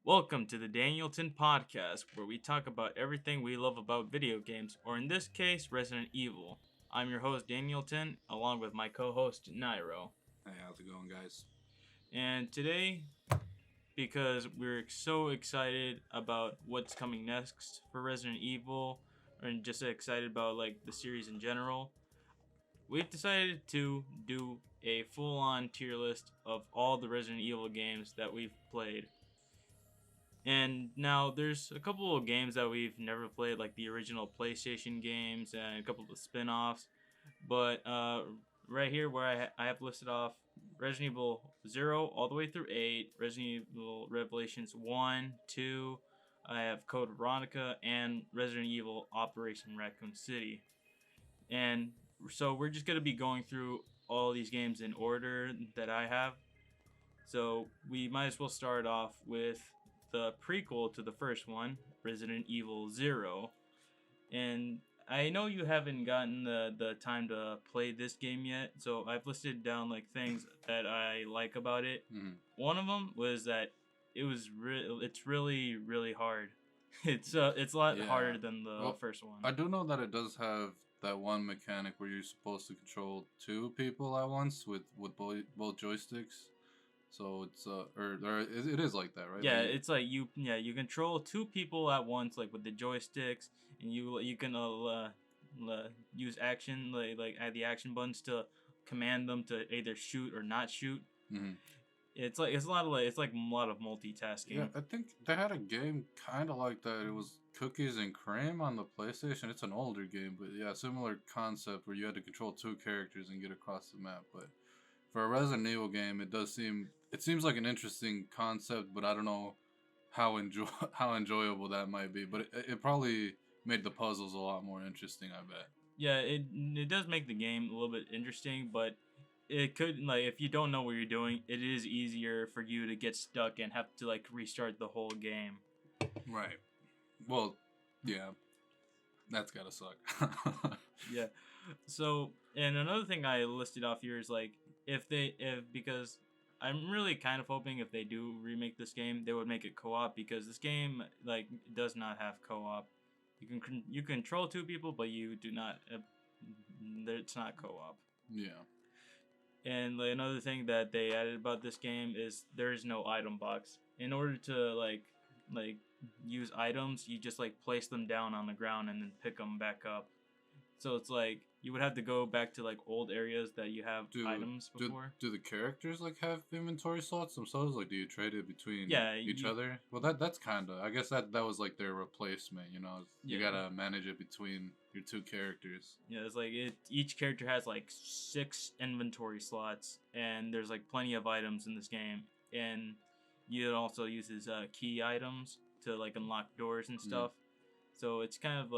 Welcome to the Danielton Podcast, where we talk about everything we love about video games, or in this case, Resident Evil. I'm your host, Danielton, along with my co host, Nyro. Hey, how's it going, guys? And today, because we're so excited about what's coming next for Resident Evil, and just excited about the series in general, we've decided to do a full-on tier list of all the Resident Evil games that we've played. And now there's a couple of games that we've never played, like the original PlayStation games and a couple of the spin-offs. But right here where I have listed off Resident Evil 0 all the way through 8, Resident Evil Revelations 1, 2, I have Code Veronica, and Resident Evil Operation Raccoon City. And so we're just going to be going through all these games in order that I have. So we might as well start off with the prequel to the first one, Resident Evil 0. And I know you haven't gotten the time to play this game yet, so I've listed down things that I like about it. Mm-hmm. One of them was that it's really hard. It's a lot harder than the first one. I do know that it does have that one mechanic where you're supposed to control two people at once with both joysticks. So it's it is like that, right? Yeah, it's like you control two people at once, like with the joysticks, and you can use action like add the action buttons to command them to either shoot or not shoot. Mm-hmm. It's a lot of multitasking. Yeah, I think they had a game kind of like that. It was Cookies and Cream on the PlayStation. It's an older game, but yeah, similar concept where you had to control two characters and get across the map. But for a Resident Evil game, it seems like an interesting concept, but I don't know how enjoyable that might be. But it probably made the puzzles a lot more interesting, I bet. Yeah, it does make the game a little bit interesting, but it could if you don't know what you're doing, it is easier for you to get stuck and have to restart the whole game. Right. Well, yeah. That's gotta suck. Yeah. So, and another thing I listed off here is because I'm really kind of hoping if they do remake this game, they would make it co-op, because this game does not have co-op. You control two people, but you do not. It's not co-op. Yeah. And another thing that they added about this game is there is no item box. In order to use items, you just place them down on the ground and then pick them back up. So it's you would have to go back to old areas that you have items before. Do the characters have inventory slots themselves? Do you trade it between each other? Well, that's kind of, I guess that was their replacement. You gotta manage it between your two characters. Yeah, it's each character has 6 inventory slots, and there's plenty of items in this game, and it also uses key items to unlock doors and stuff. So it's kind of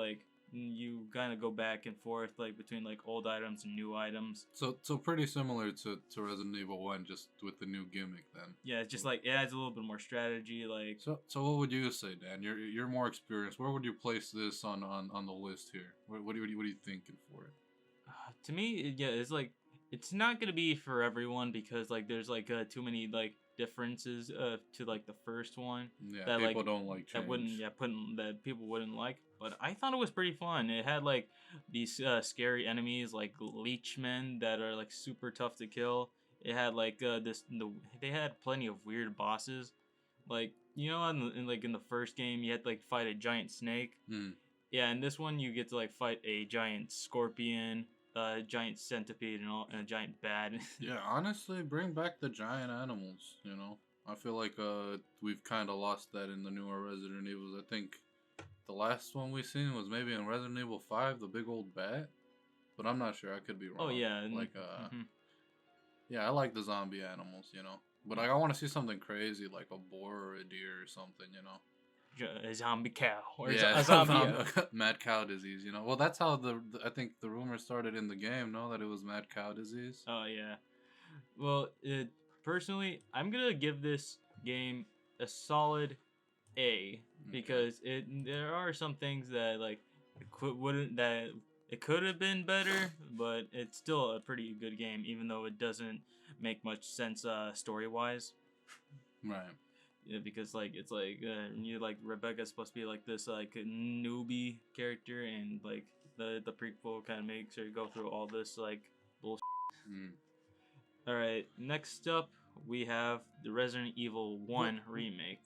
you kind of go back and forth between old items and new items. So pretty similar to Resident Evil 1, just with the new gimmick then. Yeah, it's just it adds a little bit more strategy. So what would you say, Dan? You're more experienced. Where would you place this on the list here? What are you thinking for it? To me, yeah, it's not gonna be for everyone, because there's too many differences to the first one. Yeah, that people don't like change. That people wouldn't like. But I thought it was pretty fun. It had these scary enemies like leechmen that are super tough to kill. It had they had plenty of weird bosses. In the first game you had to fight a giant snake. Yeah, in this one you get to fight a giant scorpion, a giant centipede, and a giant bat. Yeah, honestly, bring back the giant animals. I feel like we've kind of lost that in the newer Resident Evils. I think the last one we seen was maybe in Resident Evil 5, the big old bat. But I'm not sure. I could be wrong. Oh, yeah. Yeah, I like the zombie animals, But I want to see something crazy, like a boar or a deer or something, A zombie cow. Or yeah, a zombie. Mad cow disease, Well, that's how I think the rumor started in the game, no? That it was mad cow disease. Oh, yeah. Well, personally, I'm going to give this game a solid A, because there are some things that it could have been better, but it's still a pretty good game, even though it doesn't make much sense story wise. Right. Yeah, because like it's like you like Rebecca's supposed to be like this like newbie character, and like the prequel kind of makes her go through all this like bullshit. Mm. All right, next up we have the Resident Evil Well, 1 remake.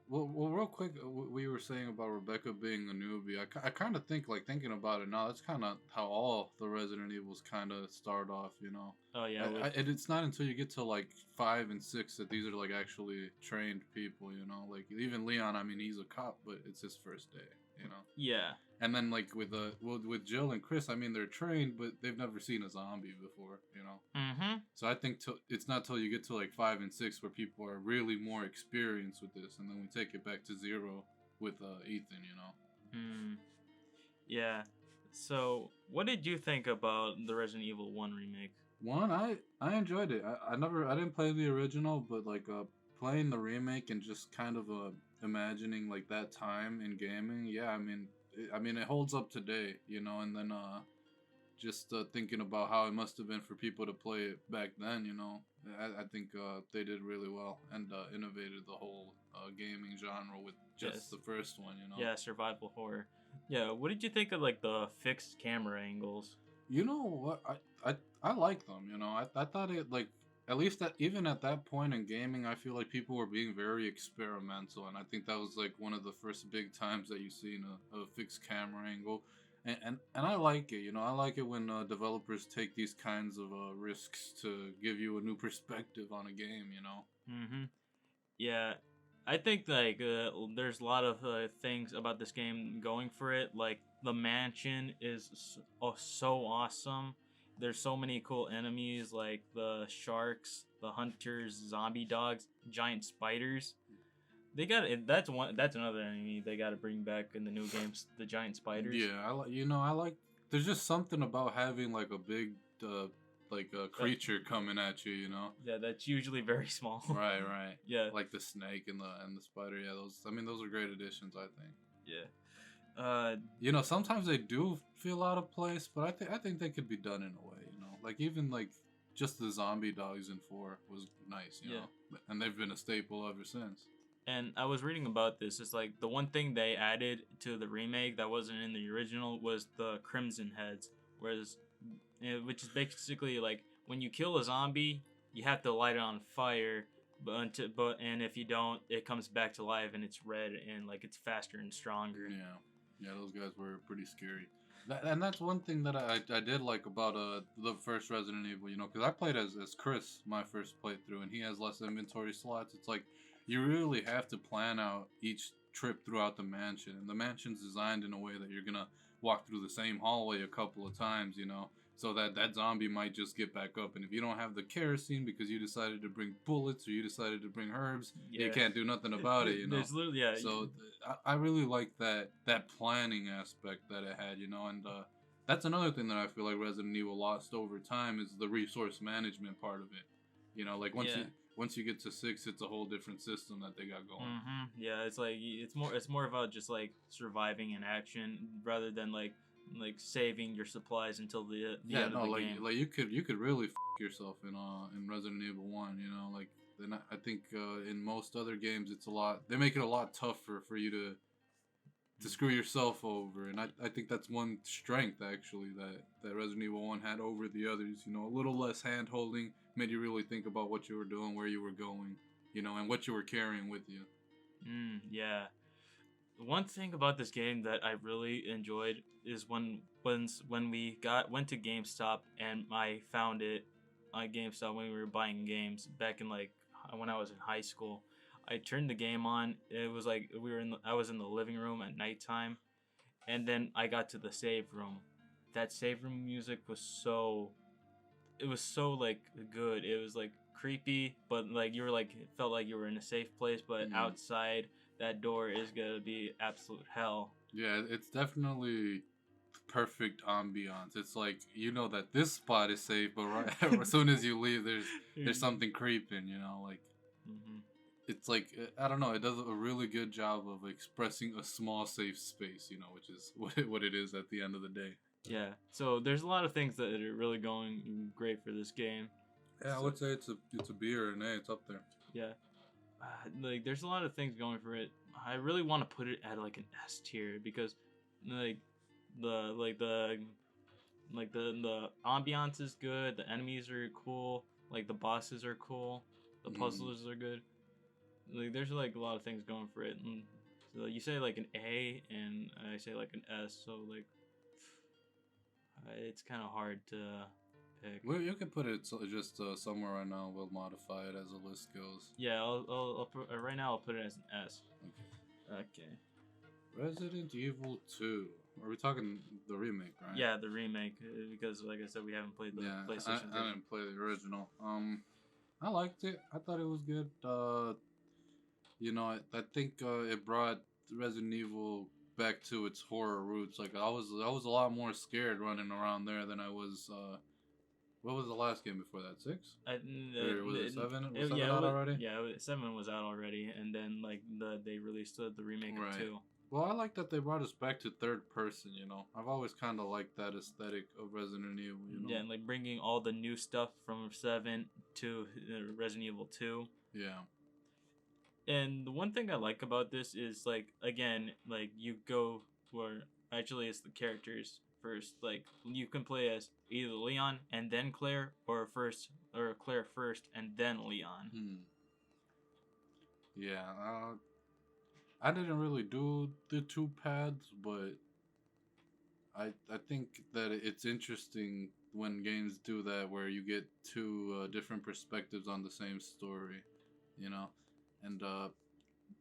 well, real quick, we were saying about Rebecca being a newbie. I kind of think, like, thinking about it now, that's kind of how all the Resident Evils kind of start off, you know. Oh yeah, with And it's not until you get to like 5 and 6 that these are like actually trained people, you know. Like even Leon, I mean, he's a cop, but it's his first day, you know. yeah. And then like with Jill and Chris, I mean, they're trained, but they've never seen a zombie before, you know. Mm-hmm. So I think it's not till you get to like 5 and 6 where people are really more experienced with this, and then we take it back to 0 with Ethan, you know. Mm. Yeah. So, what did you think about the Resident Evil 1 remake? One, I enjoyed it. I didn't play the original, but like playing the remake and just kind of imagining like that time in gaming. Yeah, I mean it holds up today, you know. And then just thinking about how it must have been for people to play it back then, you know. I think they did really well and innovated the whole gaming genre with just Yes. the first one, you know. Yeah, survival horror. Yeah, what did you think of like the fixed camera angles? You know what? I like them. You know, I thought it like at least that even at that point in gaming, I feel like people were being very experimental, and I think that was like one of the first big times that you seen a fixed camera angle, and I like it. You know, I like it when developers take these kinds of risks to give you a new perspective on a game. You know. Mm-hmm. Yeah, I think like there's a lot of things about this game going for it. Like the mansion is so awesome. There's so many cool enemies like the sharks, the hunters, zombie dogs, giant spiders. They got it. That's one. That's another enemy they got to bring back in the new games. The giant spiders. Yeah, you know, I like. There's just something about having like a big like a creature coming at you. You know. Yeah, that's usually very small. Right, right. Yeah. Like the snake and the spider. Yeah, those. I mean, those are great additions. I think. Yeah. You know, sometimes they do feel out of place, but I think they could be done in a way. You know, like even like just the zombie dogs in 4 was nice. You know, and they've been a staple ever since. And I was reading about this. It's like the one thing they added to the remake that wasn't in the original was the crimson heads, whereas, which is basically like when you kill a zombie, you have to light it on fire, but if you don't, it comes back to life and it's red and like it's faster and stronger. Yeah, those guys were pretty scary. And that's one thing that I did like about the first Resident Evil, you know, because I played as Chris my first playthrough, and he has less inventory slots. It's like you really have to plan out each trip throughout the mansion, and the mansion's designed in a way that you're gonna walk through the same hallway a couple of times, you know, so that zombie might just get back up. And if you don't have the kerosene because you decided to bring bullets or you decided to bring herbs, you can't do nothing about it, you know. There's literally So I really like that planning aspect that it had, you know. And that's another thing that I feel like Resident Evil lost over time is the resource management part of it. You know, like once you get to 6, it's a whole different system that they got going. Mm-hmm. Yeah, it's like it's more about just like surviving in action rather than like saving your supplies until the end of the game. Like you could really yourself in Resident Evil 1, you know, like then I think in most other games it's a lot, they make it a lot tougher for you to screw yourself over, and I think that's one strength actually that Resident Evil 1 had over the others, you know, a little less hand holding, made you really think about what you were doing, where you were going, you know, and what you were carrying with you. Yeah. One thing about this game that I really enjoyed is when we went to GameStop and I found it on GameStop when we were buying games back in like when I was in high school. I turned the game on. It was like I was in the living room at nighttime, and then I got to the save room. That save room music was so like good. It was like creepy, but like you were like it felt like you were in a safe place, but outside that door is gonna be absolute hell. Yeah, it's definitely perfect ambiance. It's like you know that this spot is safe, but right as soon as you leave, there's something creeping. You know, like it's like I don't know. It does a really good job of expressing a small safe space. You know, which is what it is at the end of the day. Yeah. So there's a lot of things that are really going great for this game. Yeah, I would say it's a B or an A. It's up there. Yeah. like there's a lot of things going for it. I really want to put it at like an S tier because like the like the the ambiance is good, the enemies are cool, like the bosses are cool, the puzzles are good. Like there's like a lot of things going for it. And so you say like an A and I say like an S, so like it's kind of hard to pick. Well, you can put it just somewhere right now. We'll modify it as the list goes. Yeah, I'll put, right now I'll put it as an S. Okay. Okay. Resident Evil 2. Are we talking the remake, right? Yeah, the remake because like I said, we haven't played the PlayStation. I didn't play the original. I liked it. I thought it was good. You know, I think it brought Resident Evil back to its horror roots. Like I was a lot more scared running around there than I was. What was the last game before that? 6? Or was it 7? Was 7 out already? Yeah, 7 was out already, and then like they released the remake of 2. Well, I like that they brought us back to third person. You know, I've always kind of liked that aesthetic of Resident Evil. You know? Yeah, and like bringing all the new stuff from 7 to Resident Evil 2. Yeah. And the one thing I like about this is like again, like you go for actually it's the characters first. Like you can play as either Leon and then Claire, or Claire first and then Leon. Yeah, I didn't really do the 2 paths, but I think that it's interesting when games do that, where you get 2 different perspectives on the same story, you know, and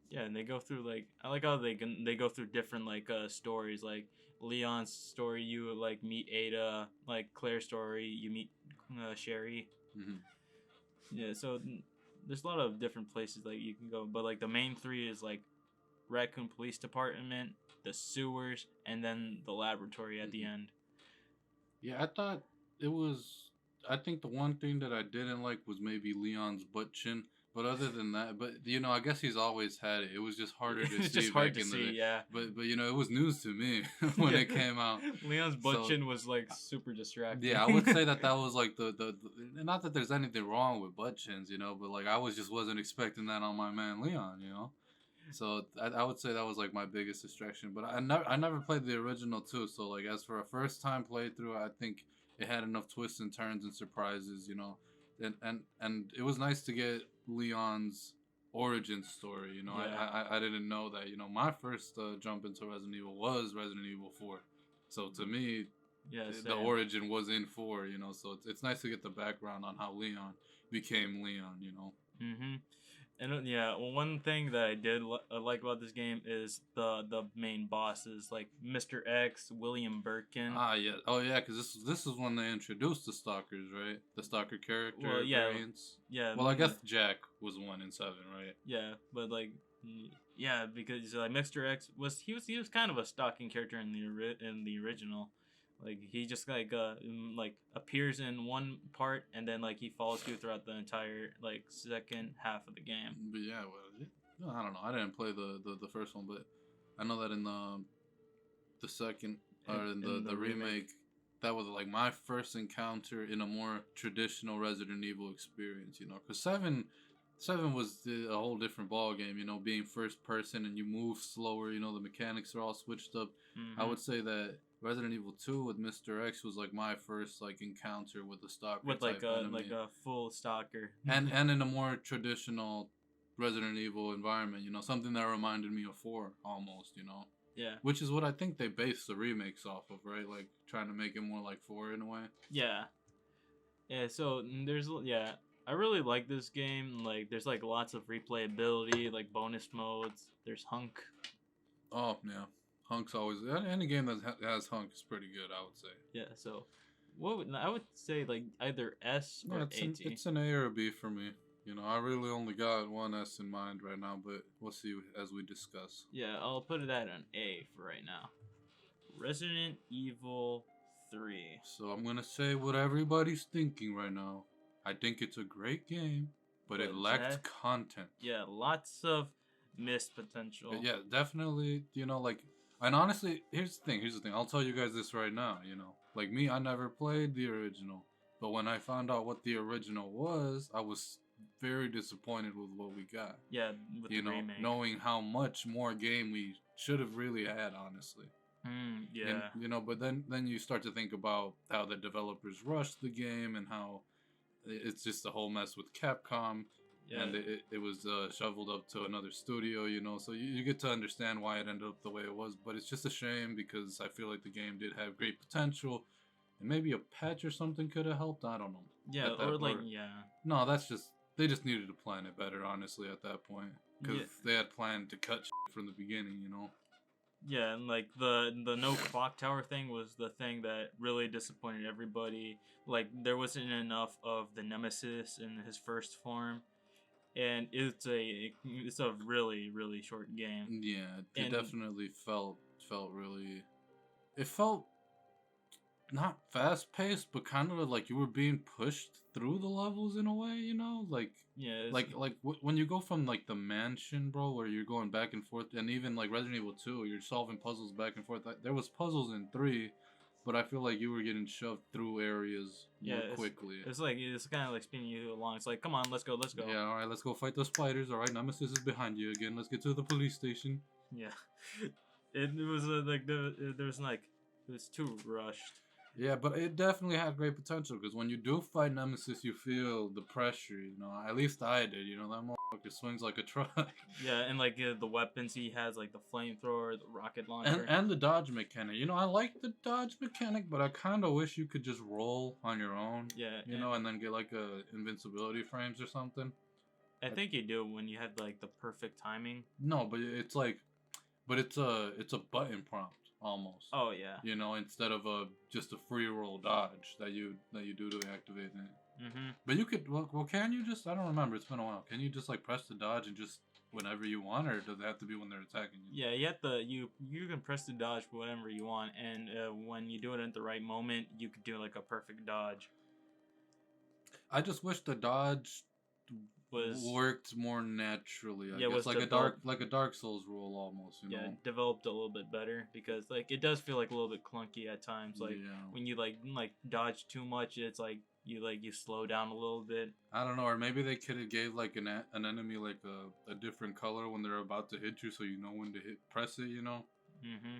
yeah, and they go through like I like how they go through different like stories. Like Leon's story, you like meet Ada. Like Claire's story, you meet Sherry. Yeah, so there's a lot of different places that you can go, but like the main 3 is like Raccoon Police Department, the sewers, and then the laboratory at the end. Yeah, I thought it was. I think the one thing that I didn't like was maybe Leon's butt chin. But other than that, but you know, I guess he's always had it. It was just harder to see. Just hard to see, yeah. But you know, it was news to me when it came out. Leon's butt chin was like super distracting. Yeah, I would say that was like the not that there's anything wrong with butt chins, you know, but like I wasn't expecting that on my man Leon, you know. So I would say that was like my biggest distraction. But I never played the original too. So like as for a first time playthrough, I think it had enough twists and turns and surprises, you know. And it was nice to get Leon's origin story, you know. Yeah. I didn't know that, you know. My first jump into Resident Evil was Resident Evil 4, so to me, the origin was in 4, you know. So it's nice to get the background on how Leon became Leon, you know. And yeah, one thing that I did like about this game is the main bosses, like Mr. X, William Birkin. Yeah. Oh yeah, because this is when they introduced the stalkers, right? The stalker character variants. Yeah. Well, I guess Jack was 1 in 7, right? Yeah, but like, yeah, because like Mr. X was kind of a stalking character in the original. Like he just like appears in one part and then like he follows you throughout the entire like second half of the game. But yeah, well, I don't know. I didn't play the first one, but I know that in the second or in the remake, that was like my first encounter in a more traditional Resident Evil experience. You know, because 7 was a whole different ball game. You know, being first person and you move slower. You know, the mechanics are all switched up. I would say that Resident Evil 2 with Mr. X was like my first like encounter with a stalker with like a full stalker and in a more traditional Resident Evil environment, you know, something that reminded me of 4 almost, you know. Yeah. Which is what I think they based the remakes off of, right? Like trying to make it more like 4 in a way. Yeah. Yeah, so I really like this game. Like there's like lots of replayability, like bonus modes. There's Hunk. Oh, yeah. Hunk's always any game that has Hunk is pretty good, I would say. Yeah, so I would say like either S or AT. It's an A or a B for me. You know, I really only got one S in mind right now, but we'll see as we discuss. Yeah, I'll put it at an A for right now. Resident Evil 3. So I'm gonna say what everybody's thinking right now. I think it's a great game, but it lacked content. Yeah, lots of missed potential. Yeah, definitely. You know, like. And honestly, here's the thing. I'll tell you guys this right now, you know. Like me, I never played the original. But when I found out what the original was, I was very disappointed with what we got. Yeah, with the remake. Knowing how much more game we should have really had, honestly. Yeah. But then you start to think about how the developers rushed the game and how it's just a whole mess with Capcom. Yeah. And it was shoveled up to another studio, so you get to understand why it ended up the way it was. But it's just a shame because I feel like the game did have great potential, and maybe a patch or something could have helped. I don't know. Yeah, No, that's just they just needed to plan it better, honestly, at that point, because they had planned to cut from the beginning, Yeah, and like the no clock tower thing was the thing that really disappointed everybody. Like there wasn't enough of the Nemesis in his first form. And it's a really, really short game. Yeah, it definitely felt really. It felt not fast paced, but kind of like you were being pushed through the levels in a way, like when you go from like the mansion, bro, where you're going back and forth, and even like Resident Evil 2, you're solving puzzles back and forth. There was puzzles in 3. But I feel like you were getting shoved through areas more quickly. It's kind of like speeding you along. It's like, come on, let's go. Yeah, all right, let's go fight those spiders. All right, Nemesis is behind you again. Let's get to the police station. Yeah, it was it was too rushed. Yeah, but it definitely had great potential because when you do fight Nemesis, you feel the pressure. At least I did. That motherfucker swings like a truck. Yeah, and like the weapons he has, like the flamethrower, the rocket launcher, and the dodge mechanic. I like the dodge mechanic, but I kind of wish you could just roll on your own. Yeah, and then get like invincibility frames or something. I think you do when you have like the perfect timing. No, but it's like, it's a button prompt. Almost. Oh yeah. Instead of just a free roll dodge that you do to activate it. Mm-hmm. But you could. Well, can you just? I don't remember. It's been a while. Can you just like press the dodge and just whenever you want, or does it have to be when they're attacking you? Yeah, you have to. You can press the dodge whenever you want, and when you do it at the right moment, you could do like a perfect dodge. I just wish the dodge worked more naturally. I guess like a Dark Souls roll almost. Yeah, developed a little bit better because like it does feel like a little bit clunky at times. Like when you like dodge too much, it's like you slow down a little bit. I don't know, or maybe they could have gave like an enemy like a different color when they're about to hit you, so you know when to press it. Mm-hmm.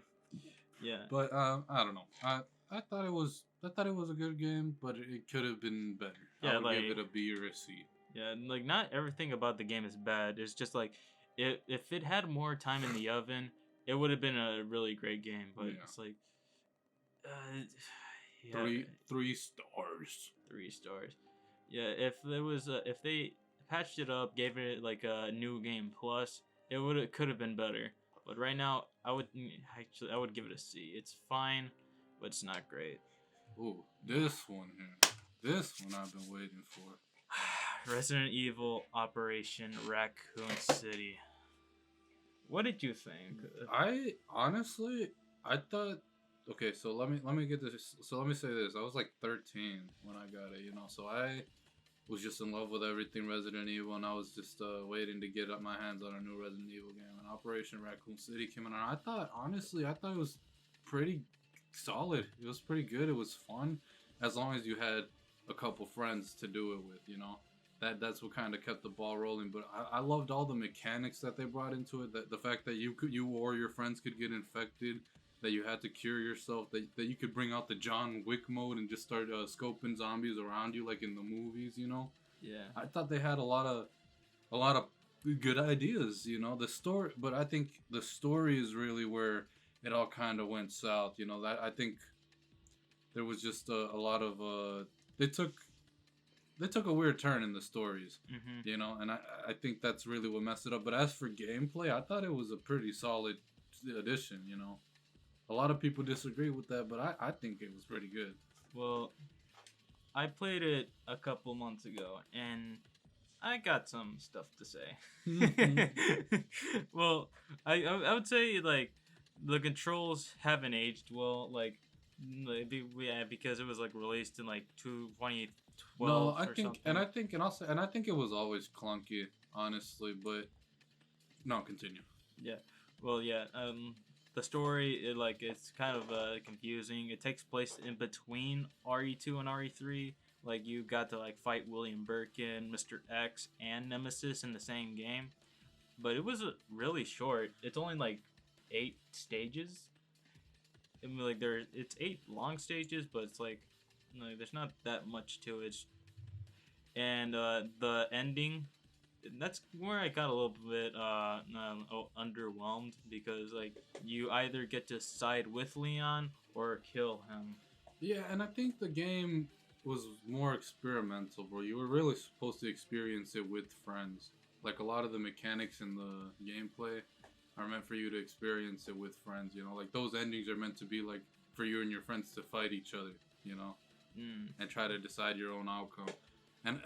Yeah. But I don't know. I thought it was a good game, but it could have been better. Yeah, I would give it a B or a C. Yeah, like not everything about the game is bad. It's just like if it had more time in the oven, it would have been a really great game. But it's like, three stars. 3 stars. Yeah, if there was if they patched it up, gave it like a new game plus, it could have been better. But right now, I would give it a C. It's fine, but it's not great. Ooh, this one here. This one I've been waiting for. Resident Evil Operation Raccoon City. What did you think? I thought. Okay, so let me get this. So let me say this. I was like 13 when I got it, So I was just in love with everything Resident Evil, and I was just waiting to get my hands on a new Resident Evil game. And Operation Raccoon City came out. I thought it was pretty solid. It was pretty good. It was fun, as long as you had a couple friends to do it with, That's what kind of kept the ball rolling. But I loved all the mechanics that they brought into it. That the fact that you or your friends could get infected, that you had to cure yourself, that you could bring out the John Wick mode and just start scoping zombies around you like in the movies, Yeah. I thought they had a lot of good ideas, the story. But I think the story is really where it all kind of went south. That I think there was just a lot of they took a weird turn in the stories, and I think that's really what messed it up. But as for gameplay, I thought it was a pretty solid addition, A lot of people disagree with that, but I think it was pretty good. Well, I played it a couple months ago, and I got some stuff to say. Well, I would say, like, the controls haven't aged well, because it was, like, released in, like, 2012. No, I think it was always clunky, honestly, but no, continue. Yeah. Well, yeah, the story, it's kind of confusing. It takes place in between RE2 and RE3, Like you got to like fight William Birkin, Mr. X, and Nemesis in the same game. But it was really short. It's only like 8 stages. I mean, like it's 8 long stages, but it's like there's not that much to it. And the ending, that's where I got a little bit underwhelmed because like you either get to side with Leon or kill him. Yeah, and I think the game was more experimental, bro. You were really supposed to experience it with friends. Like a lot of the mechanics in the gameplay are meant for you to experience it with friends. You know, like those endings are meant to be like for you and your friends to fight each other. You know, and try to decide your own outcome. And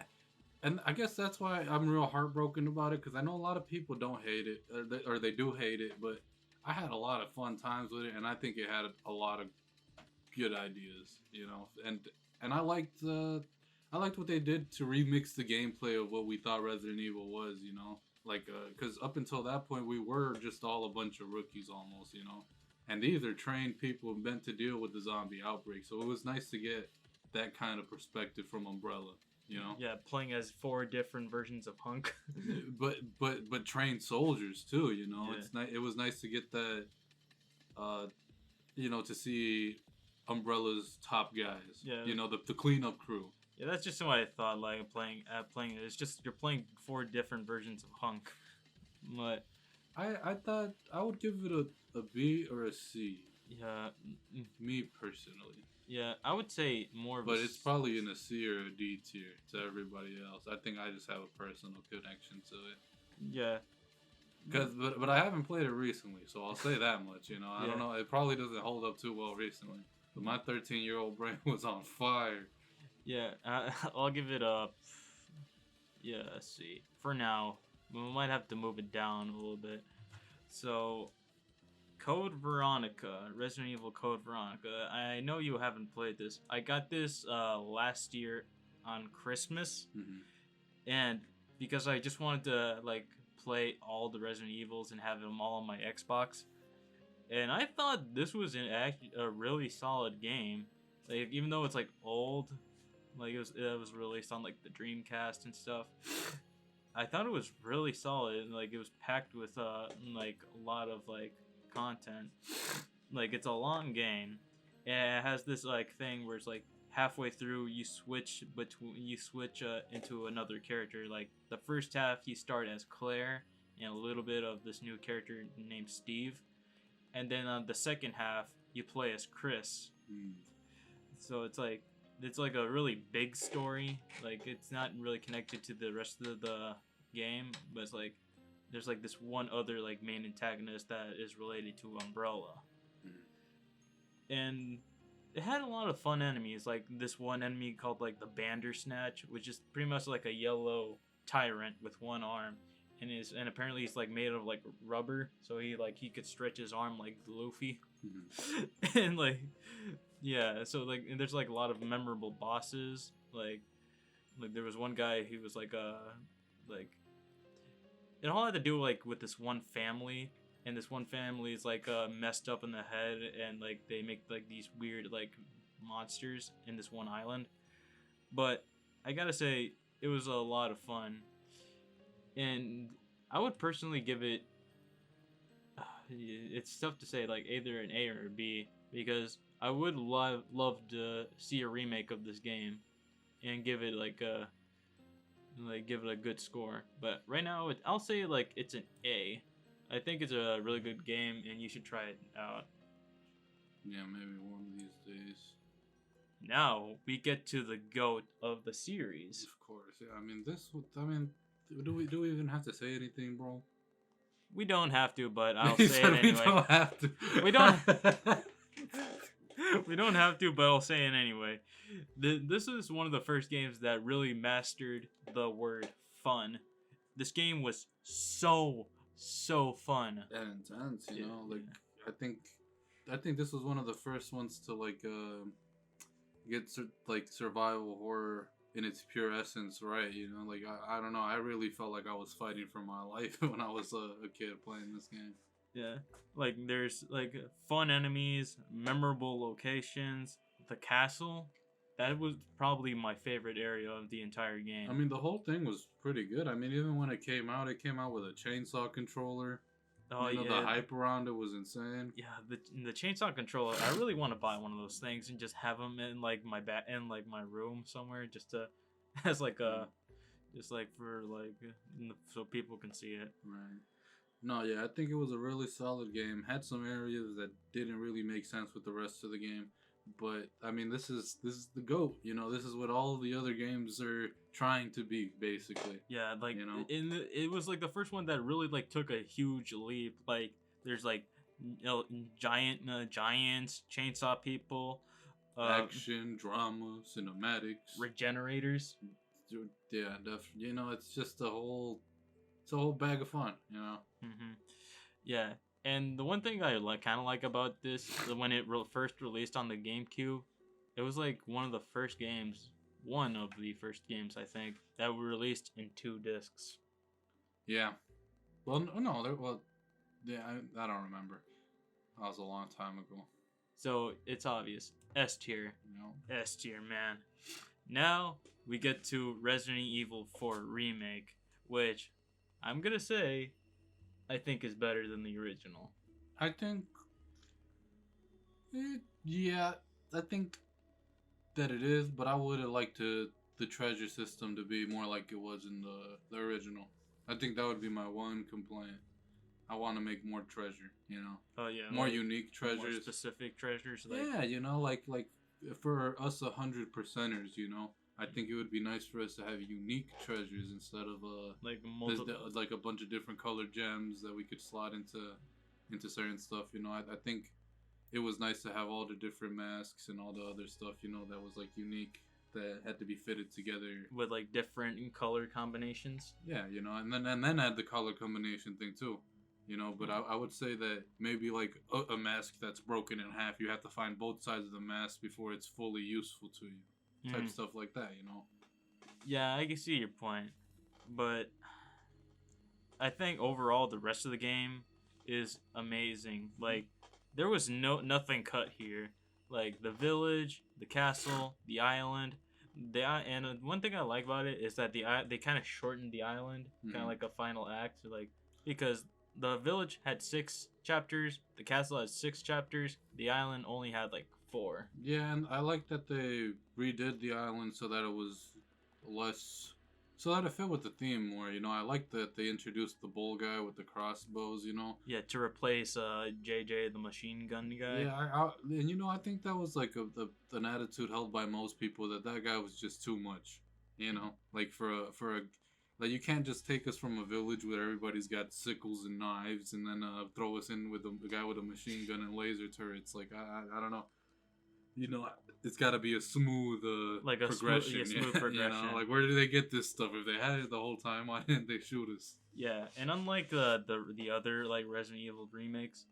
and I guess that's why I'm real heartbroken about it because I know a lot of people don't hate it or they do hate it, but I had a lot of fun times with it, and I think it had a lot of good ideas, you know, and I liked what they did to remix the gameplay of what we thought Resident Evil was, you know, like because up until that point we were just all a bunch of rookies almost, you know, and these are trained people meant to deal with the zombie outbreak, so it was nice to get that kind of perspective from Umbrella, you know. Yeah, playing as 4 different versions of Hunk. but trained soldiers too, you know. Yeah. It's nice. It was nice to get that, you know, to see Umbrella's top guys. Yeah. You know, the cleanup crew. Yeah, that's just what I thought. Like playing it. It's just you're playing 4 different versions of Hunk. But I thought I would give it a B or a C. yeah, Me personally. yeah, I would say more. But it's probably in a C or a D tier to everybody else. I think I just have a personal connection to it. Yeah. But I haven't played it recently, so I'll say that much. You know, I Yeah. don't know. It probably doesn't hold up too well recently. But my 13-year-old brain was on fire. Yeah, I'll give it a C for now. We might have to move it down a little bit. So, Code Veronica, Resident Evil Code Veronica. I know you haven't played this. I got this last year on Christmas, and because I just wanted to like play all the Resident Evils and have them all on my Xbox, and I thought this was a really solid game. Like even though it's like old, like it was released on like the Dreamcast and stuff. I thought it was really solid. And, like it was packed with like a lot of like content. Like it's a long game, and it has this like thing where it's like halfway through you switch into another character. Like the first half you start as Claire and a little bit of this new character named Steve, and then on the second half you play as Chris. So it's like a really big story. Like it's not really connected to the rest of the game, but it's like there's like this one other like main antagonist that is related to Umbrella. And it had a lot of fun enemies, like this one enemy called like the Bandersnatch, which is pretty much like a yellow tyrant with one arm, and apparently he's like made of like rubber, so he could stretch his arm like Luffy. And like yeah, so like and there's like a lot of memorable bosses, like there was one guy who was like it all had to do like with this one family, and this one family is like messed up in the head, and like they make like these weird like monsters in this one island. But I gotta say it was a lot of fun, and I would personally give it it's tough to say like either an A or a B, because I would love to see a remake of this game and give it give it a good score. But right now I'll say like it's an A. I think it's a really good game and you should try it out. Yeah, maybe one of these days. Now we get to the GOAT of the series. Of course, yeah. I mean, do we even have to say anything, bro? We don't have to, but I'll say it anyway. We don't have to. We don't. We don't have to, but I'll say it anyway. This is one of the first games that really mastered the word fun. This game was so fun And intense, you know. Like I think this was one of the first ones to like get like survival horror in its pure essence, right? You know, like I don't know. I really felt like I was fighting for my life when I was a kid playing this game. Yeah, like there's like fun enemies, memorable locations. The castle that was probably my favorite area of the entire game. I mean, the whole thing was pretty good. I mean, even when it came out with a chainsaw controller. Oh You know, the yeah, hype around it was insane. yeah. The chainsaw controller. I really want to buy one of those things and just have them in like my my room somewhere, just to as like a just like for like so people can see it. Right. No, yeah, I think it was a really solid game. Had some areas that didn't really make sense with the rest of the game, but I mean, this is the GOAT. You know, this is what all the other games are trying to be, basically. Yeah, like You know, it was like the first one that really like took a huge leap. Like there's like giants, chainsaw people, action, drama, cinematics, regenerators. yeah, definitely. You know, it's just it's a whole bag of fun. You know. Yeah, and the one thing I kind of like about this, when it first released on the GameCube, it was like one of the first games, I think, that were released in 2 discs. Yeah. Well, no, yeah, I don't remember. That was a long time ago. So it's obvious, S tier, You know? S tier, man. Now we get to Resident Evil 4 Remake, which I'm gonna say I think is better than the original. I think, yeah, I think that it is, but I would have liked the treasure system to be more like it was in the original. I think that would be my one complaint. I want to make more treasure, you know. Oh yeah, more like, unique treasures, more specific treasures. Like, yeah, you know, like for us 100%ers, you know. I think it would be nice for us to have unique treasures instead of like multiple, like a bunch of different colored gems that we could slot into certain stuff. You know, I think it was nice to have all the different masks and all the other stuff. You know, that was like unique that had to be fitted together with like different color combinations. Yeah, you know, and then add the color combination thing too. You know, but I would say that maybe like a mask that's broken in half, you have to find both sides of the mask before it's fully useful to you. Type stuff like that, you know. Yeah, I can see your point, but I think overall the rest of the game is amazing. Like there was nothing cut here. Like the village, the castle, the island. And one thing I like about it is that they kind of shortened the island, kind of like a final act, like because the village had 6 chapters, the castle had 6 chapters, the island only had like 4. Yeah, and I like that they redid the island so that it was less, so that it fit with the theme more. You know, I like that they introduced the bull guy with the crossbows. You know. Yeah, to replace JJ the machine gun guy. Yeah, and you know, I think that was like an attitude held by most people that guy was just too much. You know, like for a like you can't just take us from a village where everybody's got sickles and knives and then throw us in with the guy with a machine gun and laser turrets. Like I don't know. You know, it's got to be a smooth like progression. Smooth progression. You know, like where did they get this stuff? If they had it the whole time, why didn't they shoot us? Yeah, and unlike the other like Resident Evil remakes,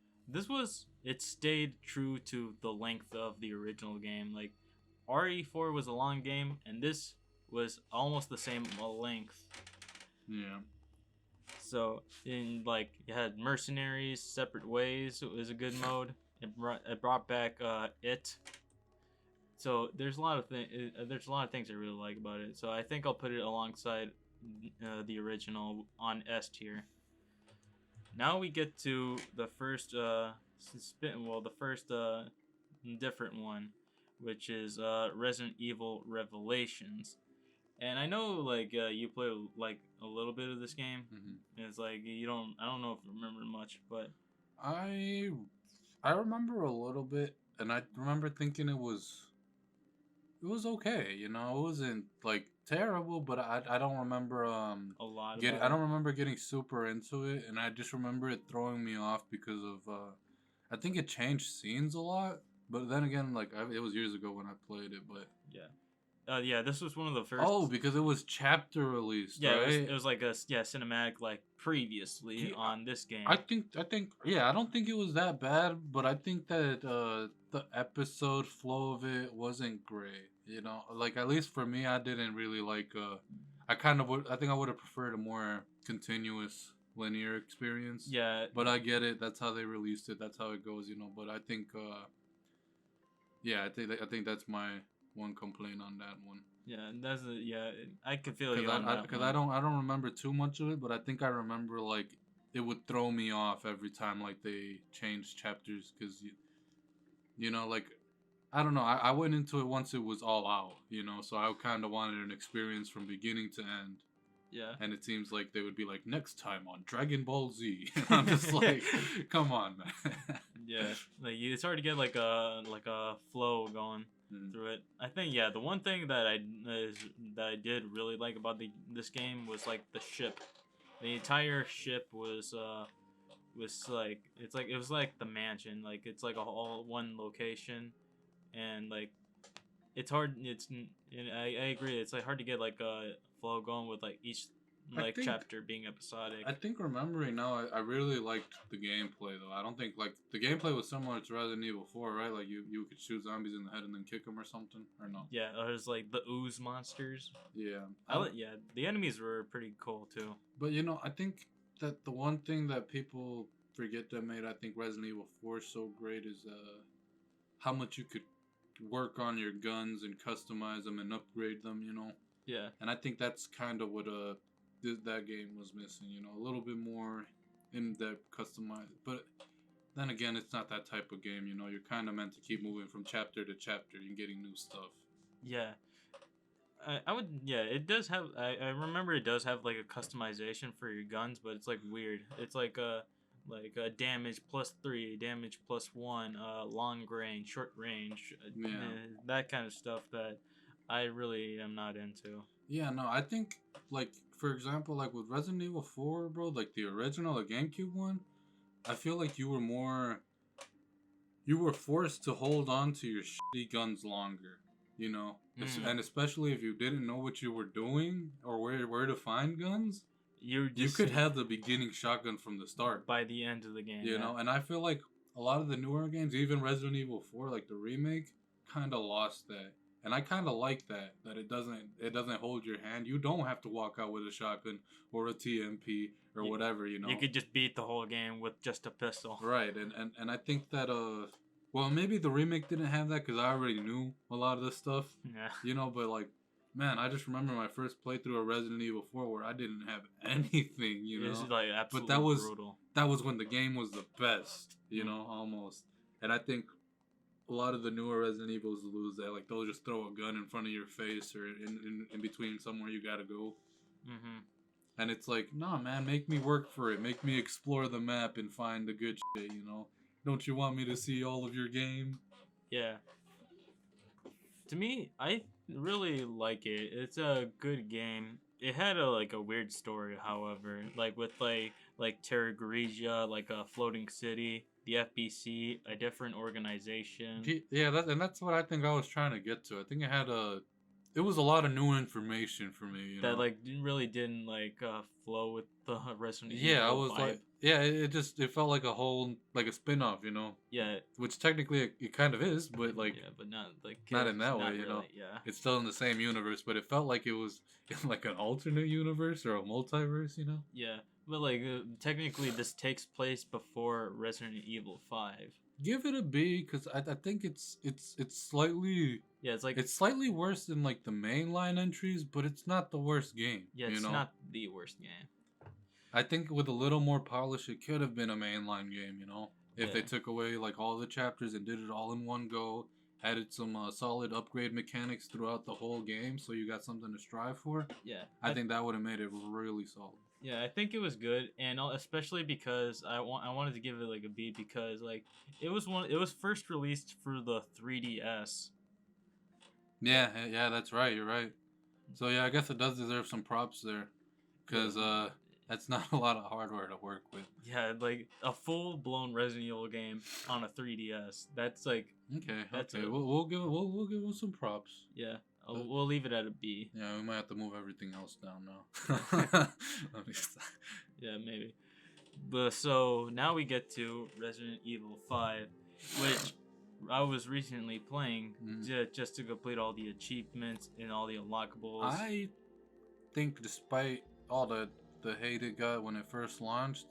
it stayed true to the length of the original game. Like RE4 was a long game, and this was almost the same length. Yeah. So in like it had mercenaries, separate ways. It was a good mode. It brought back it. So there's a lot of things I really like about it. So I think I'll put it alongside the original on S tier. Now we get to the first different one, which is Resident Evil Revelations. And I know like you played like a little bit of this game. Mm-hmm. It's like I don't know if you remember much, but I remember a little bit, and I remember thinking it was okay. You know, it wasn't like terrible, but I don't remember a lot. I don't remember getting super into it, and I just remember it throwing me off because of I think it changed scenes a lot. But then again, like it was years ago when I played it, but yeah, this was one of the first. Oh, because it was chapter released. Yeah, right? it was like a cinematic like previously on this game. I think I don't think it was that bad, but I think that the episode flow of it wasn't great. You know, like at least for me, I didn't really like. I think I would have preferred a more continuous linear experience. Yeah, but I get it. That's how they released it. That's how it goes. You know, but I think. Yeah, I think that's my one complaint on that one. Yeah, that's I could feel you on Because that because one. I don't remember too much of it, but I think I remember like it would throw me off every time like they changed chapters because you know like I don't know. I went into it once it was all out, you know, so I kind of wanted an experience from beginning to end. Yeah. And it seems like they would be like, next time on Dragon Ball Z. I'm just like, come on, man. Yeah, like it's hard to get like a flow going through it. I think the one thing that I did really like about this game was like the ship. The entire ship was like it was like the mansion. Like it's like all one location, and like it's hard. I agree. It's like hard to get like a flow going with like each I like think chapter being episodic. I think remembering now, I really liked the gameplay though. I don't think like the gameplay was similar to Resident Evil 4, right? Like you could shoot zombies in the head and then kick them or something, or no? Yeah, there's like the ooze monsters. Yeah, The enemies were pretty cool too. but you know, I think that the one thing that people forget that made I think Resident Evil 4 so great is how much you could work on your guns and customize them and upgrade them. You know. Yeah. And I think that's kind of what that game was missing. You know, a little bit more in depth customized. But then again, it's not that type of game. You know, you're kind of meant to keep moving from chapter to chapter and getting new stuff. Yeah. I would it does have I remember it does have like a customization for your guns, but it's like weird. It's like a damage +3, damage +1, long range, short range, that kind of stuff that I really am not into. Yeah, no, I think like for example, like with Resident Evil 4, bro, like the original, the GameCube one, I feel like you were forced to hold on to your shitty guns longer, you know, and especially if you didn't know what you were doing or where to find guns, you could have the beginning shotgun from the start by the end of the game. You know, and I feel like a lot of the newer games, even Resident Evil 4, like the remake, kind of lost that. And I kind of like that it doesn't hold your hand. You don't have to walk out with a shotgun or a TMP or whatever, you know. You could just beat the whole game with just a pistol. Right, and I think that well, maybe the remake didn't have that because I already knew a lot of this stuff. Yeah. You know, but like, man, I just remember my first playthrough of Resident Evil 4 where I didn't have anything, you know. It was like absolutely but brutal. That was when the game was the best, you know, almost. And I think a lot of the newer Resident Evils lose that. Like, they'll just throw a gun in front of your face or in between somewhere you gotta go. Mm-hmm. And it's like, nah, man, make me work for it. Make me explore the map and find the good shit, you know? Don't you want me to see all of your game? Yeah. To me, I really like it. It's a good game. It had a weird story, however, like with like Terra Grigia, like a floating city, the FBC, a different organization. Yeah, that's what I think I was trying to get to. I think it was a lot of new information for me, you know? That like didn't like flow with the Resident Evil. Yeah, I was vibe. like, yeah, it felt like a whole like a spin-off, you know? Yeah, which technically it kind of is, but like but not like not in that way, really, you know. Yeah, it's still in the same universe, but it felt like it was in like an alternate universe or a multiverse, you know. Yeah, but like technically this takes place before Resident Evil 5. Give it a B because I think it's slightly it's slightly worse than like the mainline entries, but it's not the worst game. Yeah, it's not the worst game. I think with a little more polish, it could have been a mainline game. You know, if they took away like all the chapters and did it all in one go, added some solid upgrade mechanics throughout the whole game, so you got something to strive for. Yeah, I think that would have made it really solid. Yeah, I think it was good, and especially because I wanted to give it like a B because like it was first released for the 3DS. Yeah, that's right. You're right. So yeah, I guess it does deserve some props there, because that's not a lot of hardware to work with. Yeah, like a full blown Resident Evil game on a 3DS. That's like okay. We'll give it some props. Yeah. We'll leave it at a B. Yeah, we might have to move everything else down now. Yeah, maybe. But so now we get to Resident Evil 5, which I was recently playing just to complete all the achievements and all the unlockables. I think despite all the hate it got when it first launched,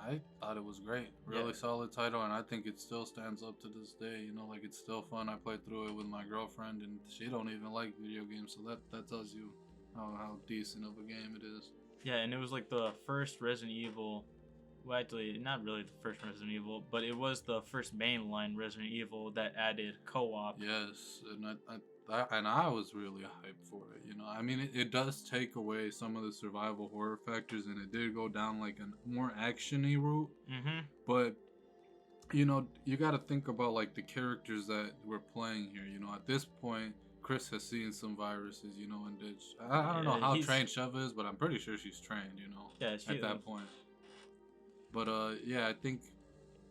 I thought it was great. Really solid title, and I think it still stands up to this day. You know, like it's still fun. I played through it with my girlfriend, and she don't even like video games, so that tells you how decent of a game it is. Yeah, and it was like the first Resident Evil. Well, actually, not really the first Resident Evil, but it was the first mainline Resident Evil that added co-op. Yes, and I was really hyped for it. You know, I mean, it does take away some of the survival horror factors, and it did go down like a more actiony route. Mm-hmm. But you know, you got to think about like the characters that we're playing here. You know, at this point, Chris has seen some viruses. You know, and I don't know how trained Sheva is, but I'm pretty sure she's trained. You know, at that point. But yeah,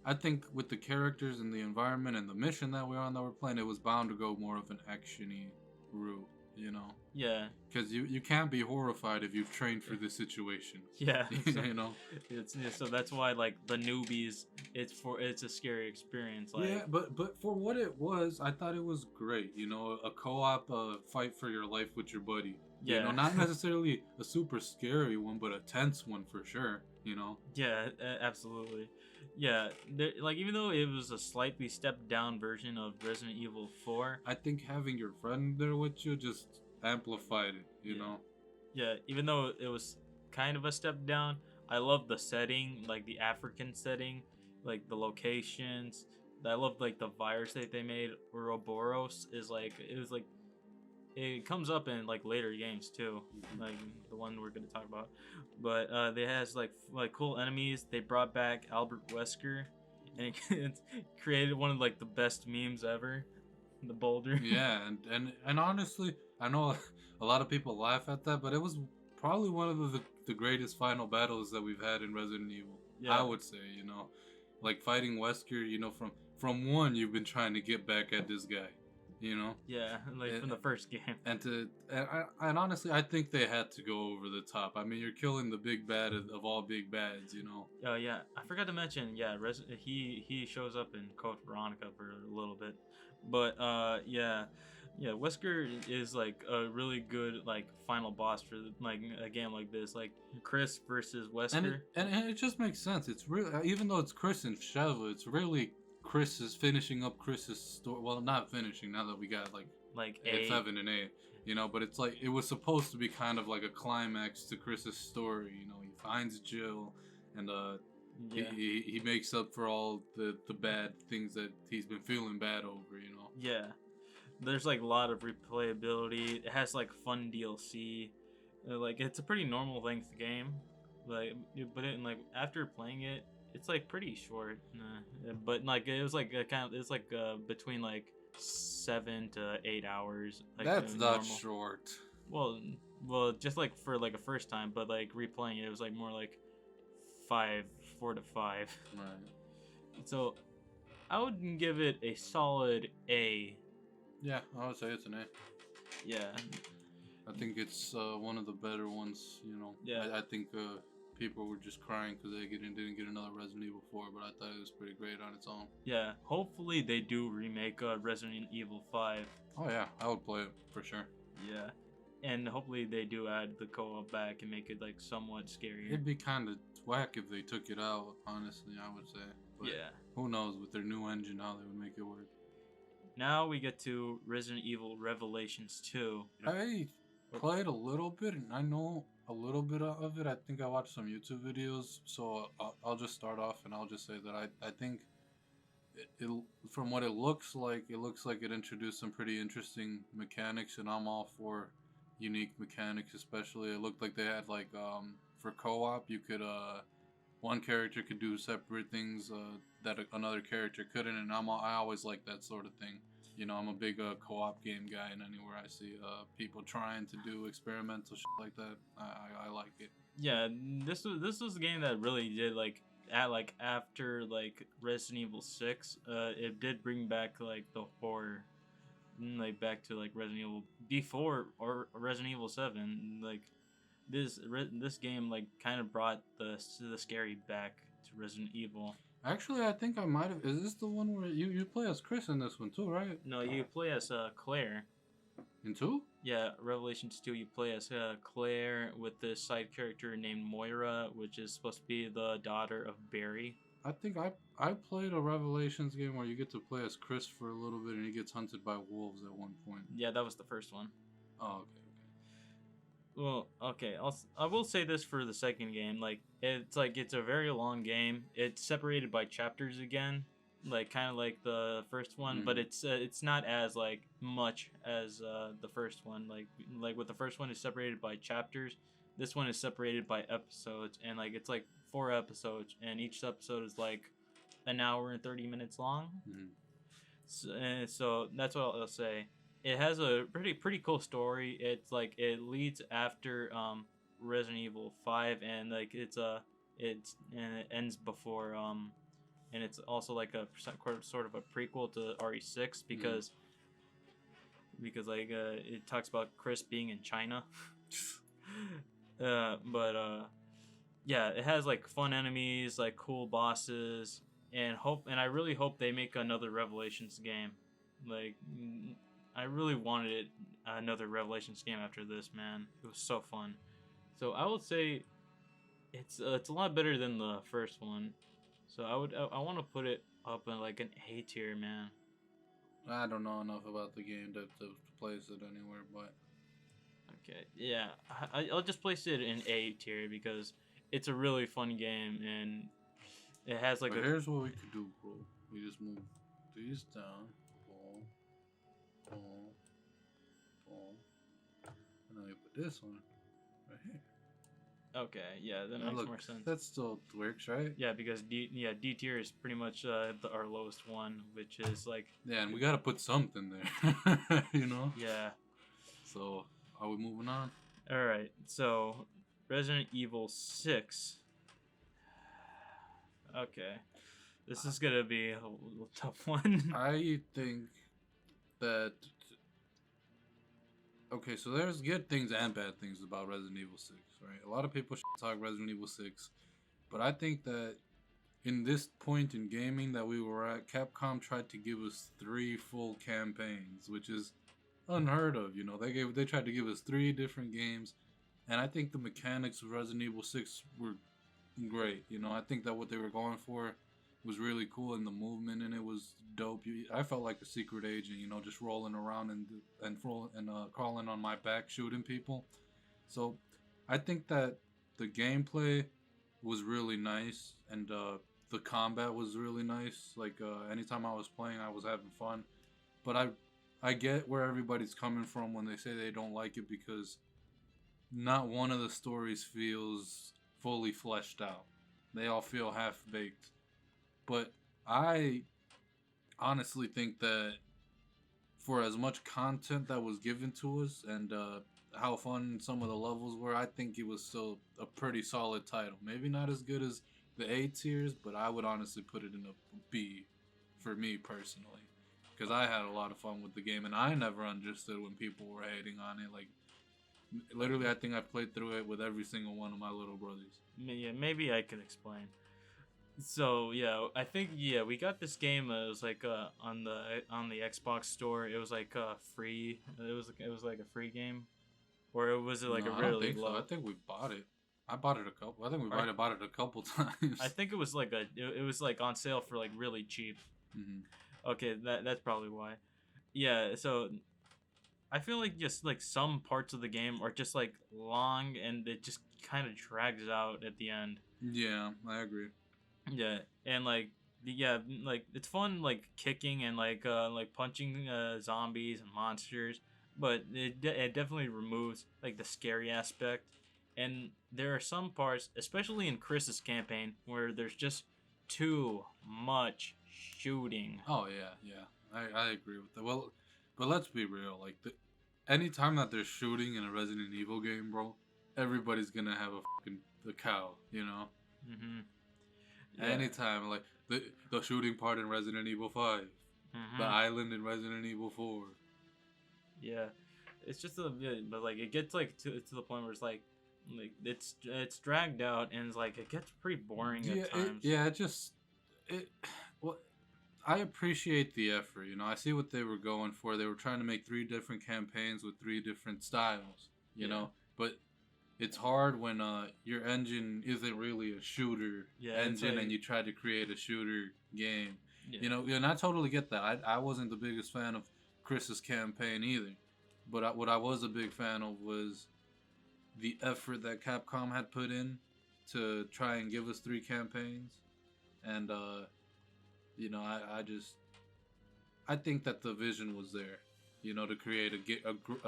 I think with the characters and the environment and the mission that we're on that we're playing, it was bound to go more of an actiony route, you know? Yeah. Because you can't be horrified if you've trained for this situation. Yeah. So, you know? So that's why, like, the newbies, it's a scary experience. Like, yeah, but for what it was, I thought it was great. You know, a co-op fight for your life with your buddy. Yeah. You know, not necessarily a super scary one, but a tense one for sure. You know? Yeah, absolutely. Yeah, like even though it was a slightly stepped down version of Resident Evil 4, I think having your friend there with you just amplified it, you know? Yeah, even though it was kind of a step down, I love the setting, like the African setting, like the locations. I love like the virus that they made. Ouroboros is like it comes up in like later games too, like the one we're gonna talk about. But they has like cool enemies. They brought back Albert Wesker, and it created one of like the best memes ever, the boulder. Yeah, and honestly, I know a lot of people laugh at that, but it was probably one of the greatest final battles that we've had in Resident Evil. Yeah. I would say, you know, like fighting Wesker. You know, from one, you've been trying to get back at this guy. You know? Yeah, like from the first game. And honestly, I think they had to go over the top. I mean, you're killing the big bad of all big bads, you know? Oh, yeah. I forgot to mention, yeah, he shows up in Code Veronica for a little bit. But, yeah, Wesker is, like, a really good, like, final boss for, like, a game like this. Like, Chris versus Wesker. And it just makes sense. It's really, even though it's Chris and Sheva, it's really Chris is finishing up Chris's story. Well, not finishing now that we got like 7 and 8, you know. But it's like it was supposed to be kind of like a climax to Chris's story. You know, he finds Jill, and he makes up for all the bad things that he's been feeling bad over. You know. Yeah, there's like a lot of replayability. It has like fun DLC. Like it's a pretty normal length game, like but after playing it. It's like pretty short, but like it was like it's like between like 7 to 8 hours. Like, that's not short. Well, just like for like a first time, but like replaying it was like more like 4 to 5. Right. So I would give it a solid A. Yeah, I would say it's an A. Yeah. I think it's one of the better ones. You know. Yeah. I think. People were just crying because they didn't get another Resident Evil 4, but I thought it was pretty great on its own. Yeah, hopefully they do remake Resident Evil 5. Oh yeah, I would play it for sure. Yeah, and hopefully they do add the co-op back and make it like somewhat scarier. It'd be kind of whack if they took it out, honestly, I would say. But yeah. Who knows with their new engine how they would make it work. Now we get to Resident Evil Revelations 2. I played a little bit, and I know a little bit of it. I think I watched some YouTube videos, so I'll just start off and I'll just say that I think it from what it looks like it introduced some pretty interesting mechanics, and I'm all for unique mechanics. Especially it looked like they had like for co-op you could one character could do separate things that another character couldn't, and I always like that sort of thing. You know, I'm a big co-op game guy, and anywhere I see people trying to do experimental shit like that, I like it. Yeah, this was a game that really did after like Resident Evil 6, it did bring back like the horror, like back to like Resident Evil before or Resident Evil 7. Like this game like kind of brought the scary back to Resident Evil. Actually, I think I might have. Is this the one where you play as Chris in this one too, right? No, you play as Claire. In 2? Yeah, Revelations 2, you play as Claire with this side character named Moira, which is supposed to be the daughter of Barry. I think I played a Revelations game where you get to play as Chris for a little bit and he gets hunted by wolves at one point. Yeah, that was the first one. Oh, okay. Well, okay, I will say this for the second game. Like, it's a very long game. It's separated by chapters again, like kind of like the first one, but it's not as like much as the first one. Like with the first one is separated by chapters. This one is separated by episodes, and like it's like 4 episodes, and each episode is like an hour and 30 minutes long. So that's what I'll say. It has a pretty cool story. It's like it leads after Resident Evil 5, and like it's and it ends before and it's also like a sort of a prequel to RE6 because like it talks about Chris being in China. But yeah, it has like fun enemies, like cool bosses, and I really hope they make another Revelations game. Like I really wanted another Revelations game after this, man. It was so fun. So I would say it's a lot better than the first one. So I want to put it up in like an A tier, man. I don't know enough about the game to place it anywhere, but Okay, yeah, I'll just place it in A tier because it's a really fun game and it has like but here's what we could do, bro. We just move these down, boom, boom, boom, and then we put this one right here. Okay, yeah, that makes more sense. That still works, right? Yeah, because D tier is pretty much our lowest one, which is like Yeah, and we gotta put something there, you know. Yeah. So are we moving on? All right, so Resident Evil 6. Okay, this is gonna be a little tough one. I think that. Okay, so there's good things and bad things about Resident Evil 6, right? A lot of people talk Resident Evil 6, but I think that in this point in gaming that we were at, Capcom tried to give us 3 full campaigns, which is unheard of. You know, they tried to give us 3 different games, and I think the mechanics of Resident Evil 6 were great. You know, I think that what they were going for was really cool, and the movement in it was dope. I felt like a secret agent, you know, just rolling around and crawling on my back, shooting people. So I think that the gameplay was really nice, and the combat was really nice. Like anytime I was playing, I was having fun. But I get where everybody's coming from when they say they don't like it because not one of the stories feels fully fleshed out. They all feel half baked. But I honestly think that for as much content that was given to us and how fun some of the levels were, I think it was still a pretty solid title. Maybe not as good as the A tiers, but I would honestly put it in a B for me personally. Because I had a lot of fun with the game, and I never understood when people were hating on it. Like, literally, I think I played through it with every single one of my little brothers. Yeah, maybe I can explain. So yeah, I think we got this game. It was like on the Xbox store. It was like free. It was like a free game, or was it like No, a I don't really think low? so. I think we bought it. I bought it a couple. I think we might have bought it a couple times. I think it was like it was like on sale for like really cheap. Okay, that's probably why. Yeah, so I feel like just like some parts of the game are just like long and it just kind of drags out at the end. Yeah, I agree. Yeah, and like like it's fun like kicking and like punching zombies and monsters, but it definitely removes like the scary aspect. And there are some parts, especially in Chris's campaign, where there's just too much shooting. Oh yeah. I agree with that. Well, but let's be real. Like anytime that there's shooting in a Resident Evil game, bro, everybody's gonna have the cow, you know. Mm-hmm. Yeah. Anytime, like the shooting part in Resident Evil 5, the island in Resident Evil 4. Yeah, it's just but like it gets like to the point where it's like it's dragged out and it's like it gets pretty boring at times. It just well, I appreciate the effort. You know, I see what they were going for. They were trying to make 3 different campaigns with 3 different styles. You Yeah. know, but it's hard when your engine isn't really a shooter Yeah, it's engine and like you try to create a shooter game. yeah. You know, and I totally get that. I wasn't the biggest fan of Chris's campaign either, but what I was a big fan of was the effort that Capcom had put in to try and give us 3 campaigns, and you know, I think that the vision was there, you know, to create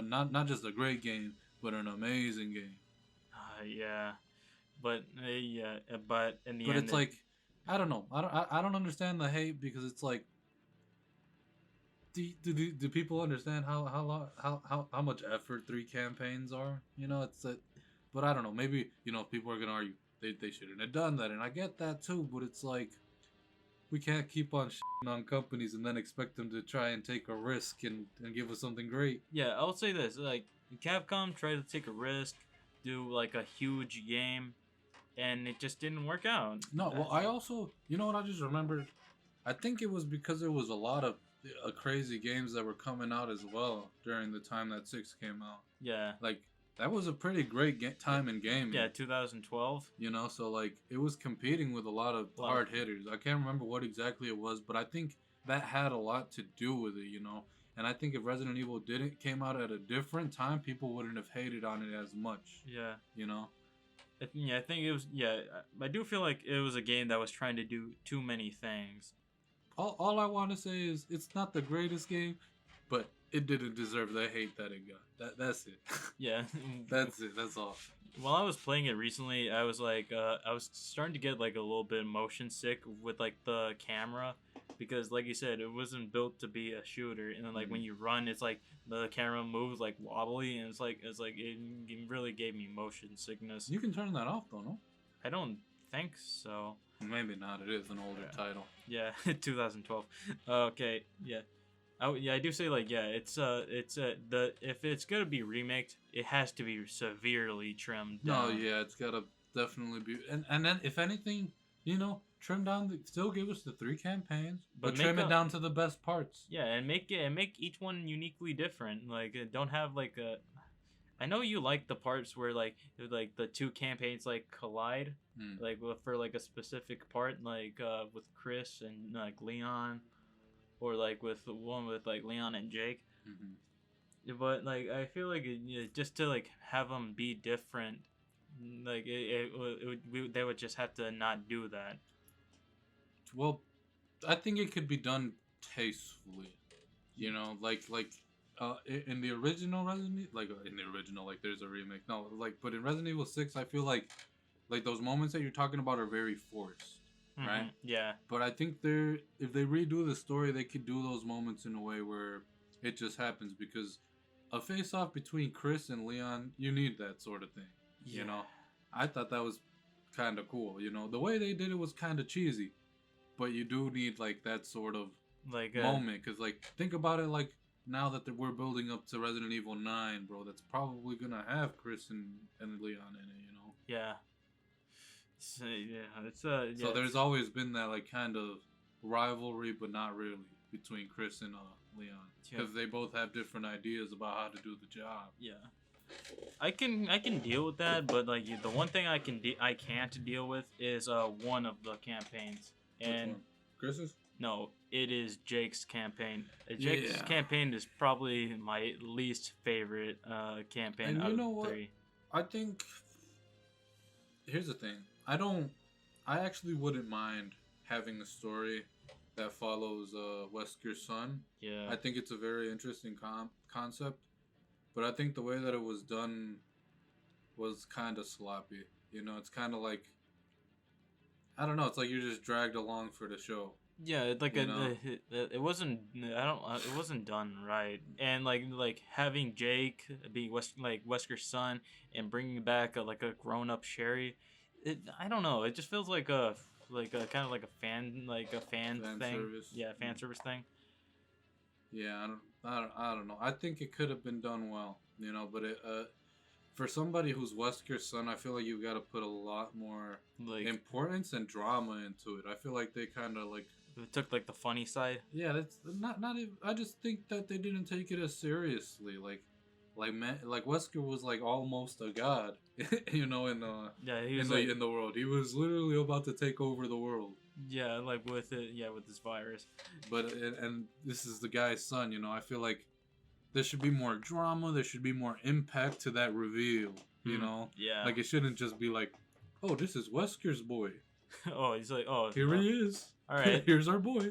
not just a great game, but an amazing game. Yeah. But yeah, but in the But end it's like, I don't know, I don't understand the hate because it's like, do people understand how much effort 3 campaigns are? You know, it's that, but I don't know. Maybe you know people are gonna argue they shouldn't have done that, and I get that too. But it's like we can't keep on shitting on companies and then expect them to try and take a risk and give us something great. yeah, I'll say this: like Capcom tried to take a risk, do like a huge game, and it just didn't work out. No, well, I also, you know what I just remembered? I think it was because there was a lot of crazy games that were coming out as well during the time that 6 came out. Yeah. Like that was a pretty great time in gaming. Yeah, 2012. You know, so like it was competing with a lot of hard hitters. I can't remember what exactly it was, but I think that had a lot to do with it, you know. And I think if Resident Evil didn't came out at a different time, people wouldn't have hated on it as much. Yeah. You know. Yeah, I think it was. Yeah, I do feel like it was a game that was trying to do too many things. All I want to say is it's not the greatest game, but it didn't deserve the hate that it got. That's it. Yeah. That's it. That's all. While I was playing it recently, I was like, I was starting to get like a little bit motion sick with like the camera, because like you said, it wasn't built to be a shooter, and then like when you run, it's like the camera moves like wobbly, and it's like it really gave me motion sickness. You can turn that off though, no? I don't think so. Maybe not. It is an older title. Yeah, 2012. Okay, yeah. I do say like it's the if it's gonna be remaked, it has to be severely trimmed down. No, yeah, it's gotta definitely be, and then if anything, you know, trim down. Still give us the 3 campaigns, but trim it down to the best parts. Yeah, and make each one uniquely different. Like don't have like a. I know you like the parts where like the 2 campaigns like collide, like for like a specific part, like with Chris and like Leon, or like with the one with like Leon and Jake. But like I feel like just to like have them be different, like they would just have to not do that. Well, I think it could be done tastefully. You know, like in the original Resident Evil, like in the original, like there's a remake. No, like but in Resident Evil 6, I feel like those moments that you're talking about are very forced, right? Yeah. But I think if they redo the story, they could do those moments in a way where it just happens, because a face-off between Chris and Leon, you need that sort of thing. Yeah. You know, I thought that was kind of cool. You know, the way they did it was kind of cheesy, but you do need like that sort of like moment, because like think about it, like now that we're building up to Resident Evil 9, bro, that's probably gonna have Chris and Leon in it. You know. Yeah. So, yeah, it's So there's always been that like kind of rivalry, but not really, between Chris and Leon, because they both have different ideas about how to do the job. Yeah, I can deal with that, but like the one thing I can't deal with is one of the campaigns. And Chris's? No, it is Jake's campaign. Jake's campaign is probably my least favorite campaign and out you know of the 3. I think here's the thing. I actually wouldn't mind having a story that follows Wesker's son. Yeah. I think it's a very interesting concept, but I think the way that it was done was kind of sloppy. You know, it's kind of like, I don't know, it's like you're just dragged along for the show. Yeah, it's like it wasn't. It wasn't done right, and like having Jake be Wesker's son and bringing back a grown up Sherry. I don't know. It just feels like a kind of like a fan thing. Service. Yeah, fan service thing. Yeah, I don't know. I think it could have been done well, you know, but for somebody who's Wesker's son, I feel like you've got to put a lot more importance and drama into it. I feel like they kind of like It took like the funny side. Yeah, that's not even. I just think that they didn't take it as seriously. Like Wesker was like almost a god, you know, Yeah, he was like, in the world. He was literally about to take over the world. yeah, like with it, yeah, with this virus. But and this is the guy's son, you know. I feel like there should be more drama. There should be more impact to that reveal, you know. Yeah. Like it shouldn't just be like, oh, this is Wesker's boy. Oh, he's like, oh, Here he is. All right. Here's our boy.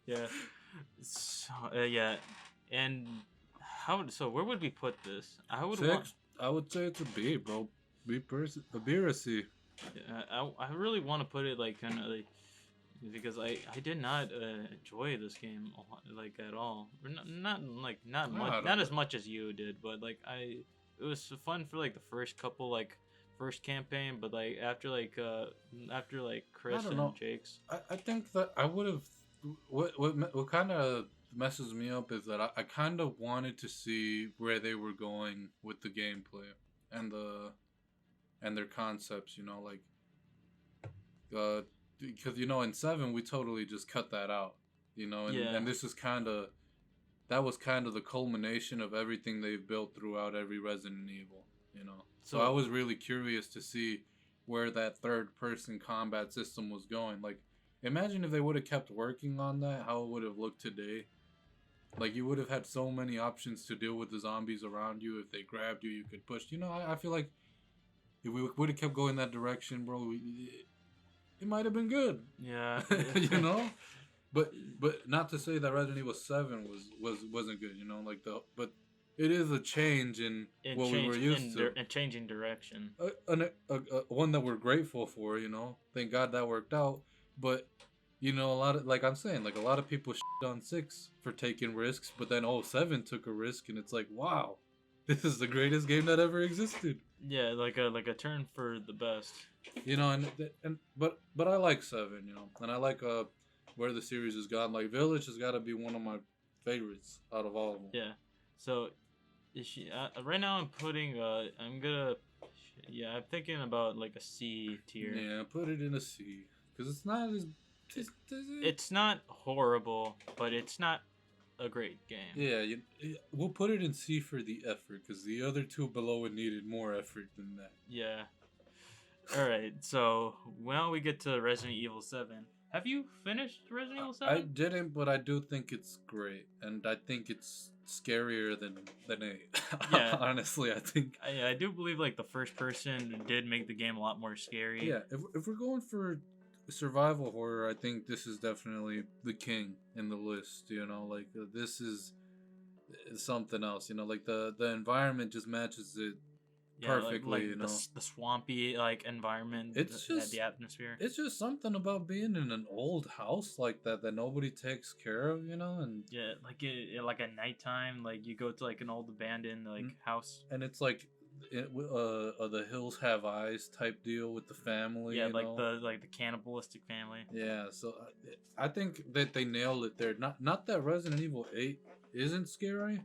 Yeah. So, yeah. And how? So where would we put this? I would want. I would say it's a B, bro. A B or a C. I really want to put it like kind of like because I did not enjoy this game like at all. Or not much, not as much as you did, but like it was fun for like the first couple like first campaign, but like after Chris and Jake's. I think that I would have what kind of messes me up is that I kind of wanted to see where they were going with the gameplay and their concepts, you know, like because you know in 7 we totally just cut that out, you know, and this is that was kind of the culmination of everything they've built throughout every Resident Evil, you know. So I was really curious to see where that third person combat system was going. Like, imagine if they would have kept working on that, how it would have looked today. Like, you would have had so many options to deal with the zombies around you. If they grabbed you, you could push. You know, I feel like if we would have kept going that direction, bro, it might have been good. Yeah. You know? But not to say that Resident Evil 7 wasn't good, you know, but it is a change in what we were used to. And changing direction. One that we're grateful for, you know. Thank God that worked out. But, you know, a lot of, like I'm saying, like a lot of people shit on 6 for taking risks, but then 7 took a risk, and it's like, wow, this is the greatest game that ever existed. Yeah, like a turn for the best. You know, but I like 7, you know, and I like where the series has gone. Like Village has got to be one of my favorites out of all of them. Yeah. So, right now I'm putting I'm thinking about like a C tier. Yeah, put it in a C because it's not as it's not horrible, but it's not a great game. Yeah, we'll put it in C for the effort because the other two below it needed more effort than that. Yeah. All right. So now we get to Resident Evil 7. Have you finished Resident Evil 7? I didn't, but I do think it's great, and I think it's scarier than 8. Yeah. Honestly, I think. I do believe like the first person did make the game a lot more scary. Yeah, if we're going for survival horror, I think this is definitely the king in the list. You know, like this is something else. You know, like the environment just matches it. Yeah, perfectly, like you know, the swampy like environment. It's just the atmosphere. It's just something about being in an old house like that nobody takes care of, you know, and yeah, like at nighttime, like you go to like an old abandoned like house, and it's like, the hills have eyes type deal with the family. Yeah, you like know? the cannibalistic family. Yeah, so I think that they nailed it there. Not that Resident Evil 8 isn't scary.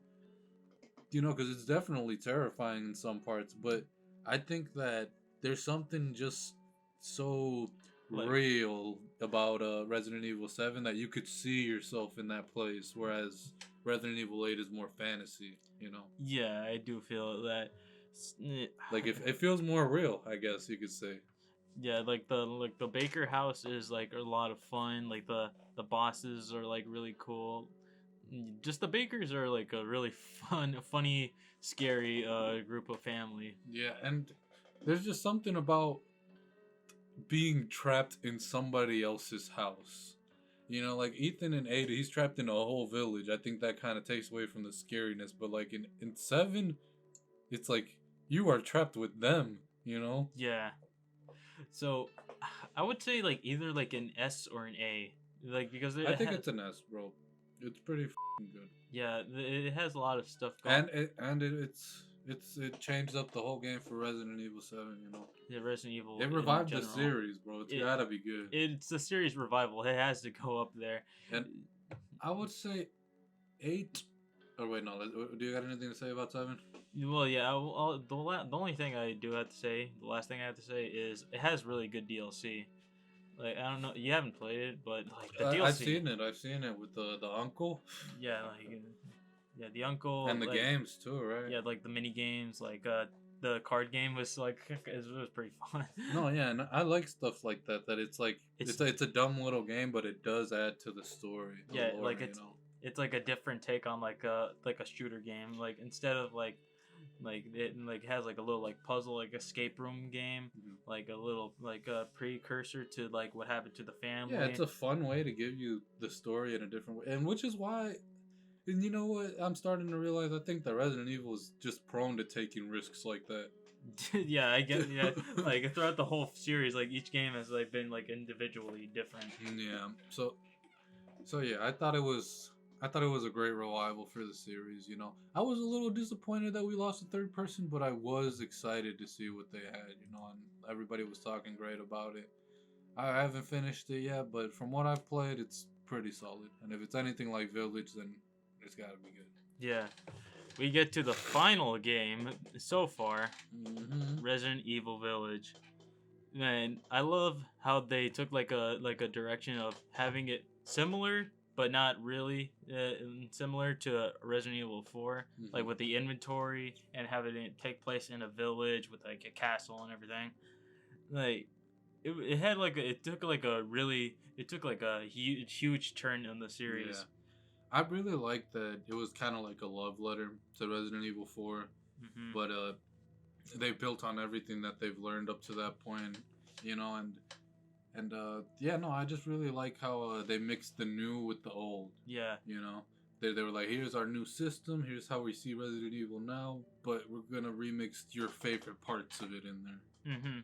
You know, because it's definitely terrifying in some parts, but I think that there's something just so real about Resident Evil 7 that you could see yourself in that place, whereas Resident Evil 8 is more fantasy, you know? Yeah, I do feel that. Like, it feels more real, I guess you could say. Yeah, like the Baker house is like a lot of fun. Like the bosses are like really cool. Just the Bakers are like a really funny, scary group of family. Yeah, and there's just something about being trapped in somebody else's house. You know, like Ethan in 8, he's trapped in a whole village. I think that kind of takes away from the scariness. But like in 7, it's like you are trapped with them, you know? Yeah. So I would say like either like an S or an A. Like because I think it's an S, bro. It's pretty good. Yeah, it has a lot of stuff going. And it changed up the whole game for Resident Evil 7. You know. Yeah, Resident Evil. It revived the series, bro. It's gotta be good. It's a series revival. It has to go up there. And I would say 8. Oh wait, no. Do you got anything to say about 7? Well, yeah. The only thing I do have to say, the last thing I have to say is it has really good DLC. Like I don't know, you haven't played it, but like the I've DLC, seen it. I've seen it with the uncle yeah, like yeah, the uncle, and the like games too, right? yeah, like the mini games, like the card game was like it was pretty fun. No, yeah, and I like stuff like that. That it's like It's it's a dumb little game, but it does add to the story, the yeah, lore, like you know. it's like a different take on like a shooter game. Like instead of like it like has like a little like puzzle like escape room game, Mhm. like a little like a precursor to like what happened to the Yeah, it's family. a fun way to give you the story in a different way, and which is why. And you know what? I'm starting to realize I think that Resident Evil is just prone to taking risks like that. Yeah, I get yeah. Like throughout the whole series, like each game has like been like individually different. Yeah. So yeah, I thought it was a great revival for the series. You know, I was a little disappointed that we lost a third person, but I was excited to see what they had. You know, and everybody was talking great about it. I haven't finished it yet, but from what I've played, it's pretty solid. And if it's anything like Village, then it's got to be good. Yeah, we get to the final game so far, Mm-hmm. Resident Evil Village. Man, I love how they took like a direction of having it similar but not really similar to Resident Evil 4, like Mm-hmm. with the inventory and having it take place in a village with like a castle and everything. Like it had like it took like a huge turn in the Yeah. series. I really like that it was kind of like a love letter to Resident Evil 4, Hmm. but they built on everything that they've learned up to that point, you know, and yeah, no, I just really like how they mixed the new with the old, Yeah. you know. They were like, here's our new system, here's how we see Resident Evil now, but we're gonna remix your favorite parts of it in there. Hmm.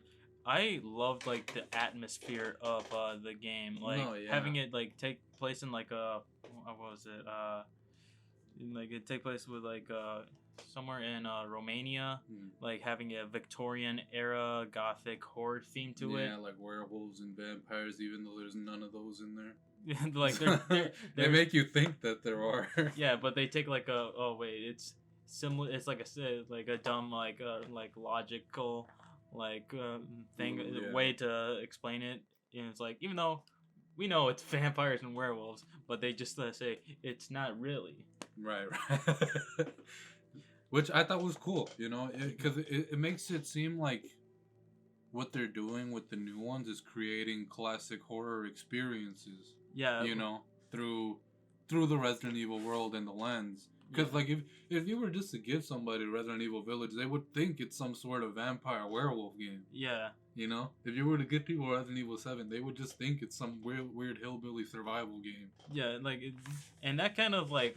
I loved like the atmosphere of the game, like No, yeah. having it like take place in like a what was it? Like it take place with like somewhere in Romania, Hmm. like having a Victorian era gothic horror theme to it. Yeah, like werewolves and vampires, even though there's none of those in there. Like They they're make you think that there are. yeah, but they take like a oh wait, it's similar. It's like a dumb like logical like thing Yeah. way to explain it. And it's like even though we know it's vampires and werewolves, but they just say it's not really. Right, right. Which I thought was cool, you know, because it makes it seem like what they're doing with the new ones is creating classic horror experiences, Yeah, you know, through the Resident Evil world and the lens. Because yeah, like if you were just to give somebody Resident Evil Village, they would think it's some sort of vampire werewolf game. yeah, You know, if you were to give people Resident Evil 7, they would just think it's some weird hillbilly survival game. yeah. Like, and that kind of like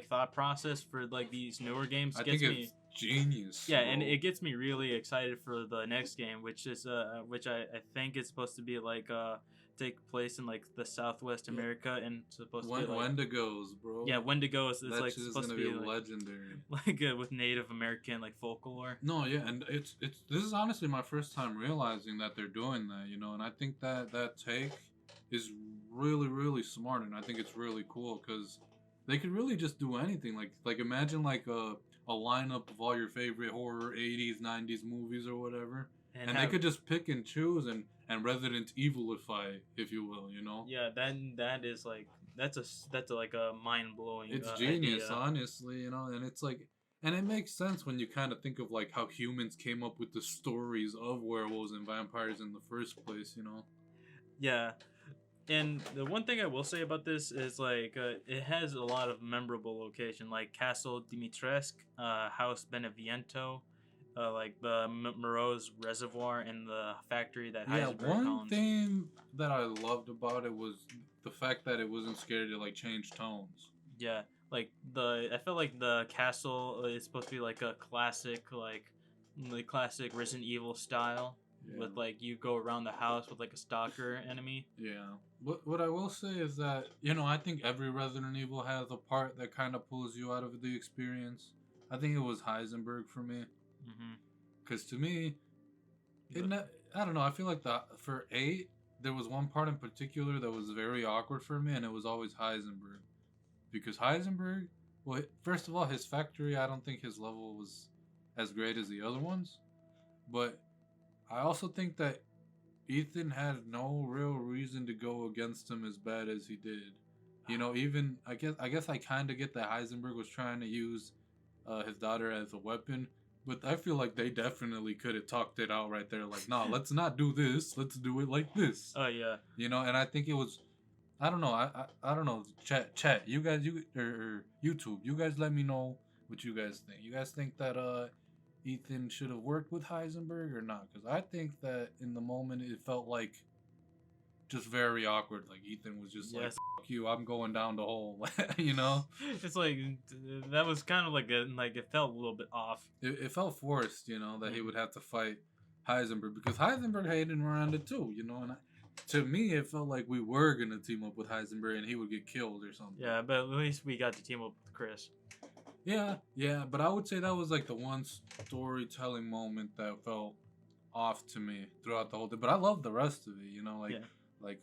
thought process for like these newer games I gets think me. it's genius. Yeah, and bro. it gets me really excited for the next game, which I think is supposed to be like take place in like the Southwest Yeah. America and supposed to be like Wendigos, bro. yeah, Wendigo is That like shit is supposed gonna to be be like legendary. with Native American like folklore. No, yeah, and it's this is honestly my first time realizing that they're doing that, you know, and I think that take is really smart, and I think it's really cool because they could really just do anything. Like imagine like a lineup of all your favorite horror 80s 90s movies or whatever, and they Have could just pick and choose and Resident Evilify, if you will, you know. yeah, then that is like that's like a mind blowing It's genius, idea. honestly, you know, and it's like, and it makes sense when you kind of think of like how humans came up with the stories of werewolves and vampires in the first place, you know. Yeah, and the one thing I will say about this is like it has a lot of memorable location like Castle Dimitrescu, House Beneviento, like the Moreau's Reservoir and the factory that Yeah, Heisenberg one owns. thing that I loved about it was the fact that it wasn't scared to like change tones. Yeah, like I feel like the castle is supposed to be like a classic like the classic Resident Evil style Yeah. with like you go around the house with like a stalker enemy. Yeah. What I will say is that, you know, I think every Resident Evil has a part that kind of pulls you out of the experience. I think it was Heisenberg for me. Mm-hmm. Because to me, I don't know. I feel like for 8, there was one part in particular that was very awkward for me, and it was always Heisenberg. Because Heisenberg, well, first of all, his factory, I don't think his level was as great as the other ones. But I also think that Ethan had no real reason to go against him as bad as he did. You know, even I guess I kind of get that Heisenberg was trying to use his daughter as a weapon, but I feel like they definitely could have talked it out right there. Like, no, let's not do this. Let's do it like this. Oh yeah. You know, and I think it was. I don't know. I don't know. Chat. You guys, or YouTube. You guys, let me know what you guys think. You guys think that Ethan should have worked with Heisenberg or not? Because I think that in the moment it felt like just very awkward. Like Ethan was just like, Yes. "Fuck you, I'm going down the hole." You know, It's like that was kind of like it felt a little bit off. it felt forced. You know that he would have to fight Heisenberg because Heisenberg hated Miranda too. You know, and to me it felt like we were gonna team up with Heisenberg and he would get killed or something. Yeah, but at least we got to team up with Chris. Yeah, but I would say that was like the one storytelling moment that felt off to me throughout the whole thing. But I love the rest of it, you know, like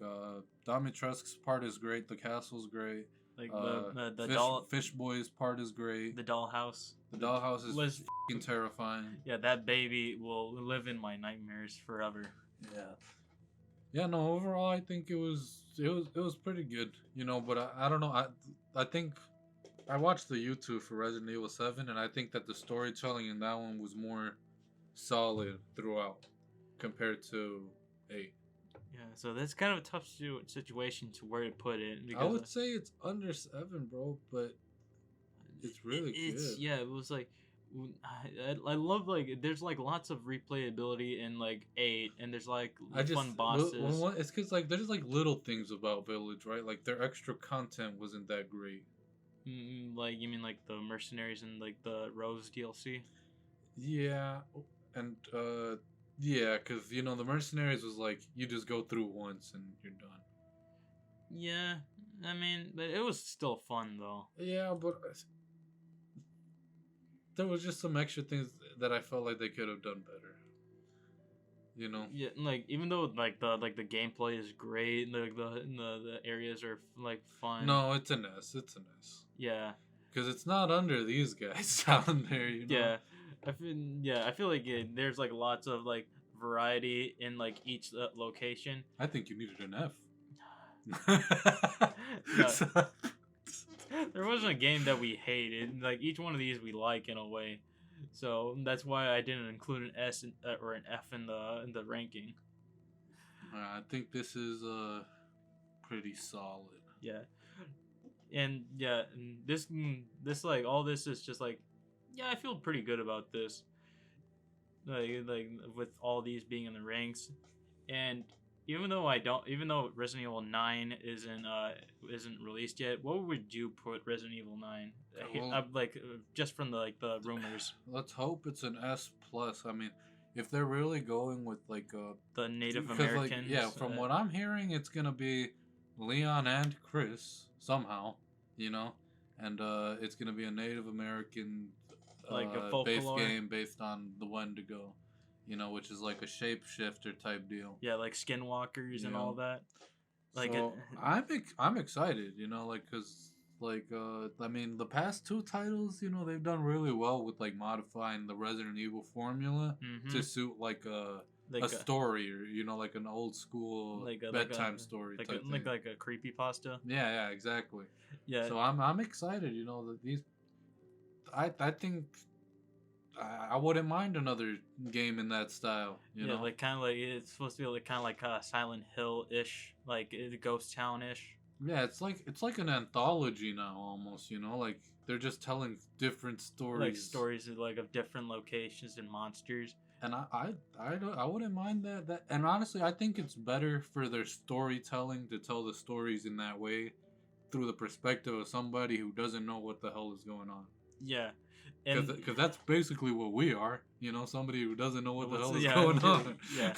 Dimitrescu's part is great, the castle's great. Like the Fish Boy's part is great. The dollhouse. The dollhouse is fucking terrifying. Yeah, that baby will live in my nightmares forever. Yeah. Yeah, no, overall I think it was pretty good, you know, but I don't know. I think I watched the YouTube for Resident Evil 7 and I think that the storytelling in that one was more solid throughout compared to 8. Yeah, so that's kind of a tough situation to where to put it. I would say it's under 7, bro, but it's really good. Yeah, it was like I love like there's like lots of replayability in like 8, and there's like fun bosses. It's because like there's like little things about Village, right? Like their extra content wasn't that great. Like you mean like the mercenaries and like the Rose DLC? Yeah, and yeah, because you know the mercenaries was like you just go through once and you're done. Yeah, I mean, but it was still fun though. Yeah, but there was just some extra things that I felt like they could have done better. You know? Yeah, like even though like the gameplay is great, the areas are like fun. No, it's an S. It's an S. Yeah. Because it's not under these guys down there. You know? Yeah. I feel like there's like lots of like variety in like each location. I think you needed an F. There wasn't a game that we hated. Like each one of these we like in a way, so that's why I didn't include an S or an F in the ranking. I think this is pretty solid. Yeah, and this like all this is just like, yeah, I feel pretty good about this. Like with all these being in the ranks, and even though Resident Evil 9 isn't released yet, what would you put Resident Evil 9? Just from the rumors. Let's hope it's an S plus. I mean, if they're really going with like the Native Americans, like, from what I'm hearing, it's gonna be Leon and Chris somehow, you know, and it's gonna be a Native American like a folklore based game based on the Wendigo. You know, which is like a shapeshifter type deal. Yeah, like skinwalkers and all that. Like, so I'm excited. You know, like because like I mean the past 2 titles, you know, they've done really well with like modifying the Resident Evil formula to suit like a story or you know like an old school bedtime story type thing. Like a creepypasta. Yeah, exactly. Yeah. So I'm excited. You know that these, I think. I wouldn't mind another game in that style. You know? Like kind of like it's supposed to be like kind of like Silent Hill ish, like Ghost Town ish. Yeah, it's like an anthology now almost. You know, like they're just telling different stories, like stories of different locations and monsters. And I wouldn't mind that. And honestly, I think it's better for their storytelling to tell the stories in that way, through the perspective of somebody who doesn't know what the hell is going on. Yeah. Because that's basically what we are, you know, somebody who doesn't know what the hell is going on. Yeah.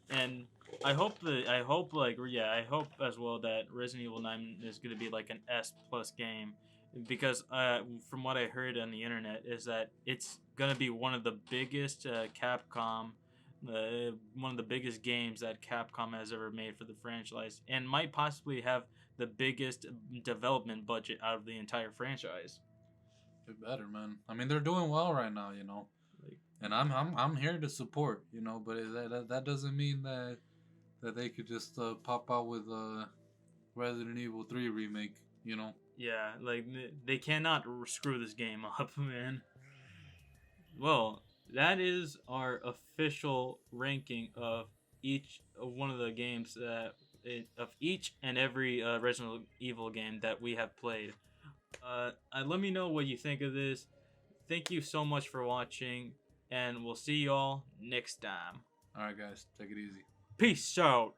And I hope as well that Resident Evil 9 is going to be like an S plus game, because from what I heard on the internet is that it's going to be one of the biggest Capcom, one of the biggest games that Capcom has ever made for the franchise, and might possibly have the biggest development budget out of the entire franchise. It better, man. I mean, they're doing well right now, you know. and I'm here to support, you know. But that doesn't mean that they could just pop out with Resident Evil 3 remake, you know. Yeah, like they cannot screw this game up, man. Well, that is our official ranking of each of one of the games that of each and every Resident Evil game that we have played. Let me know what you think of this. Thank you so much for watching, and we'll see y'all next time. All right, guys, take it easy. Peace out.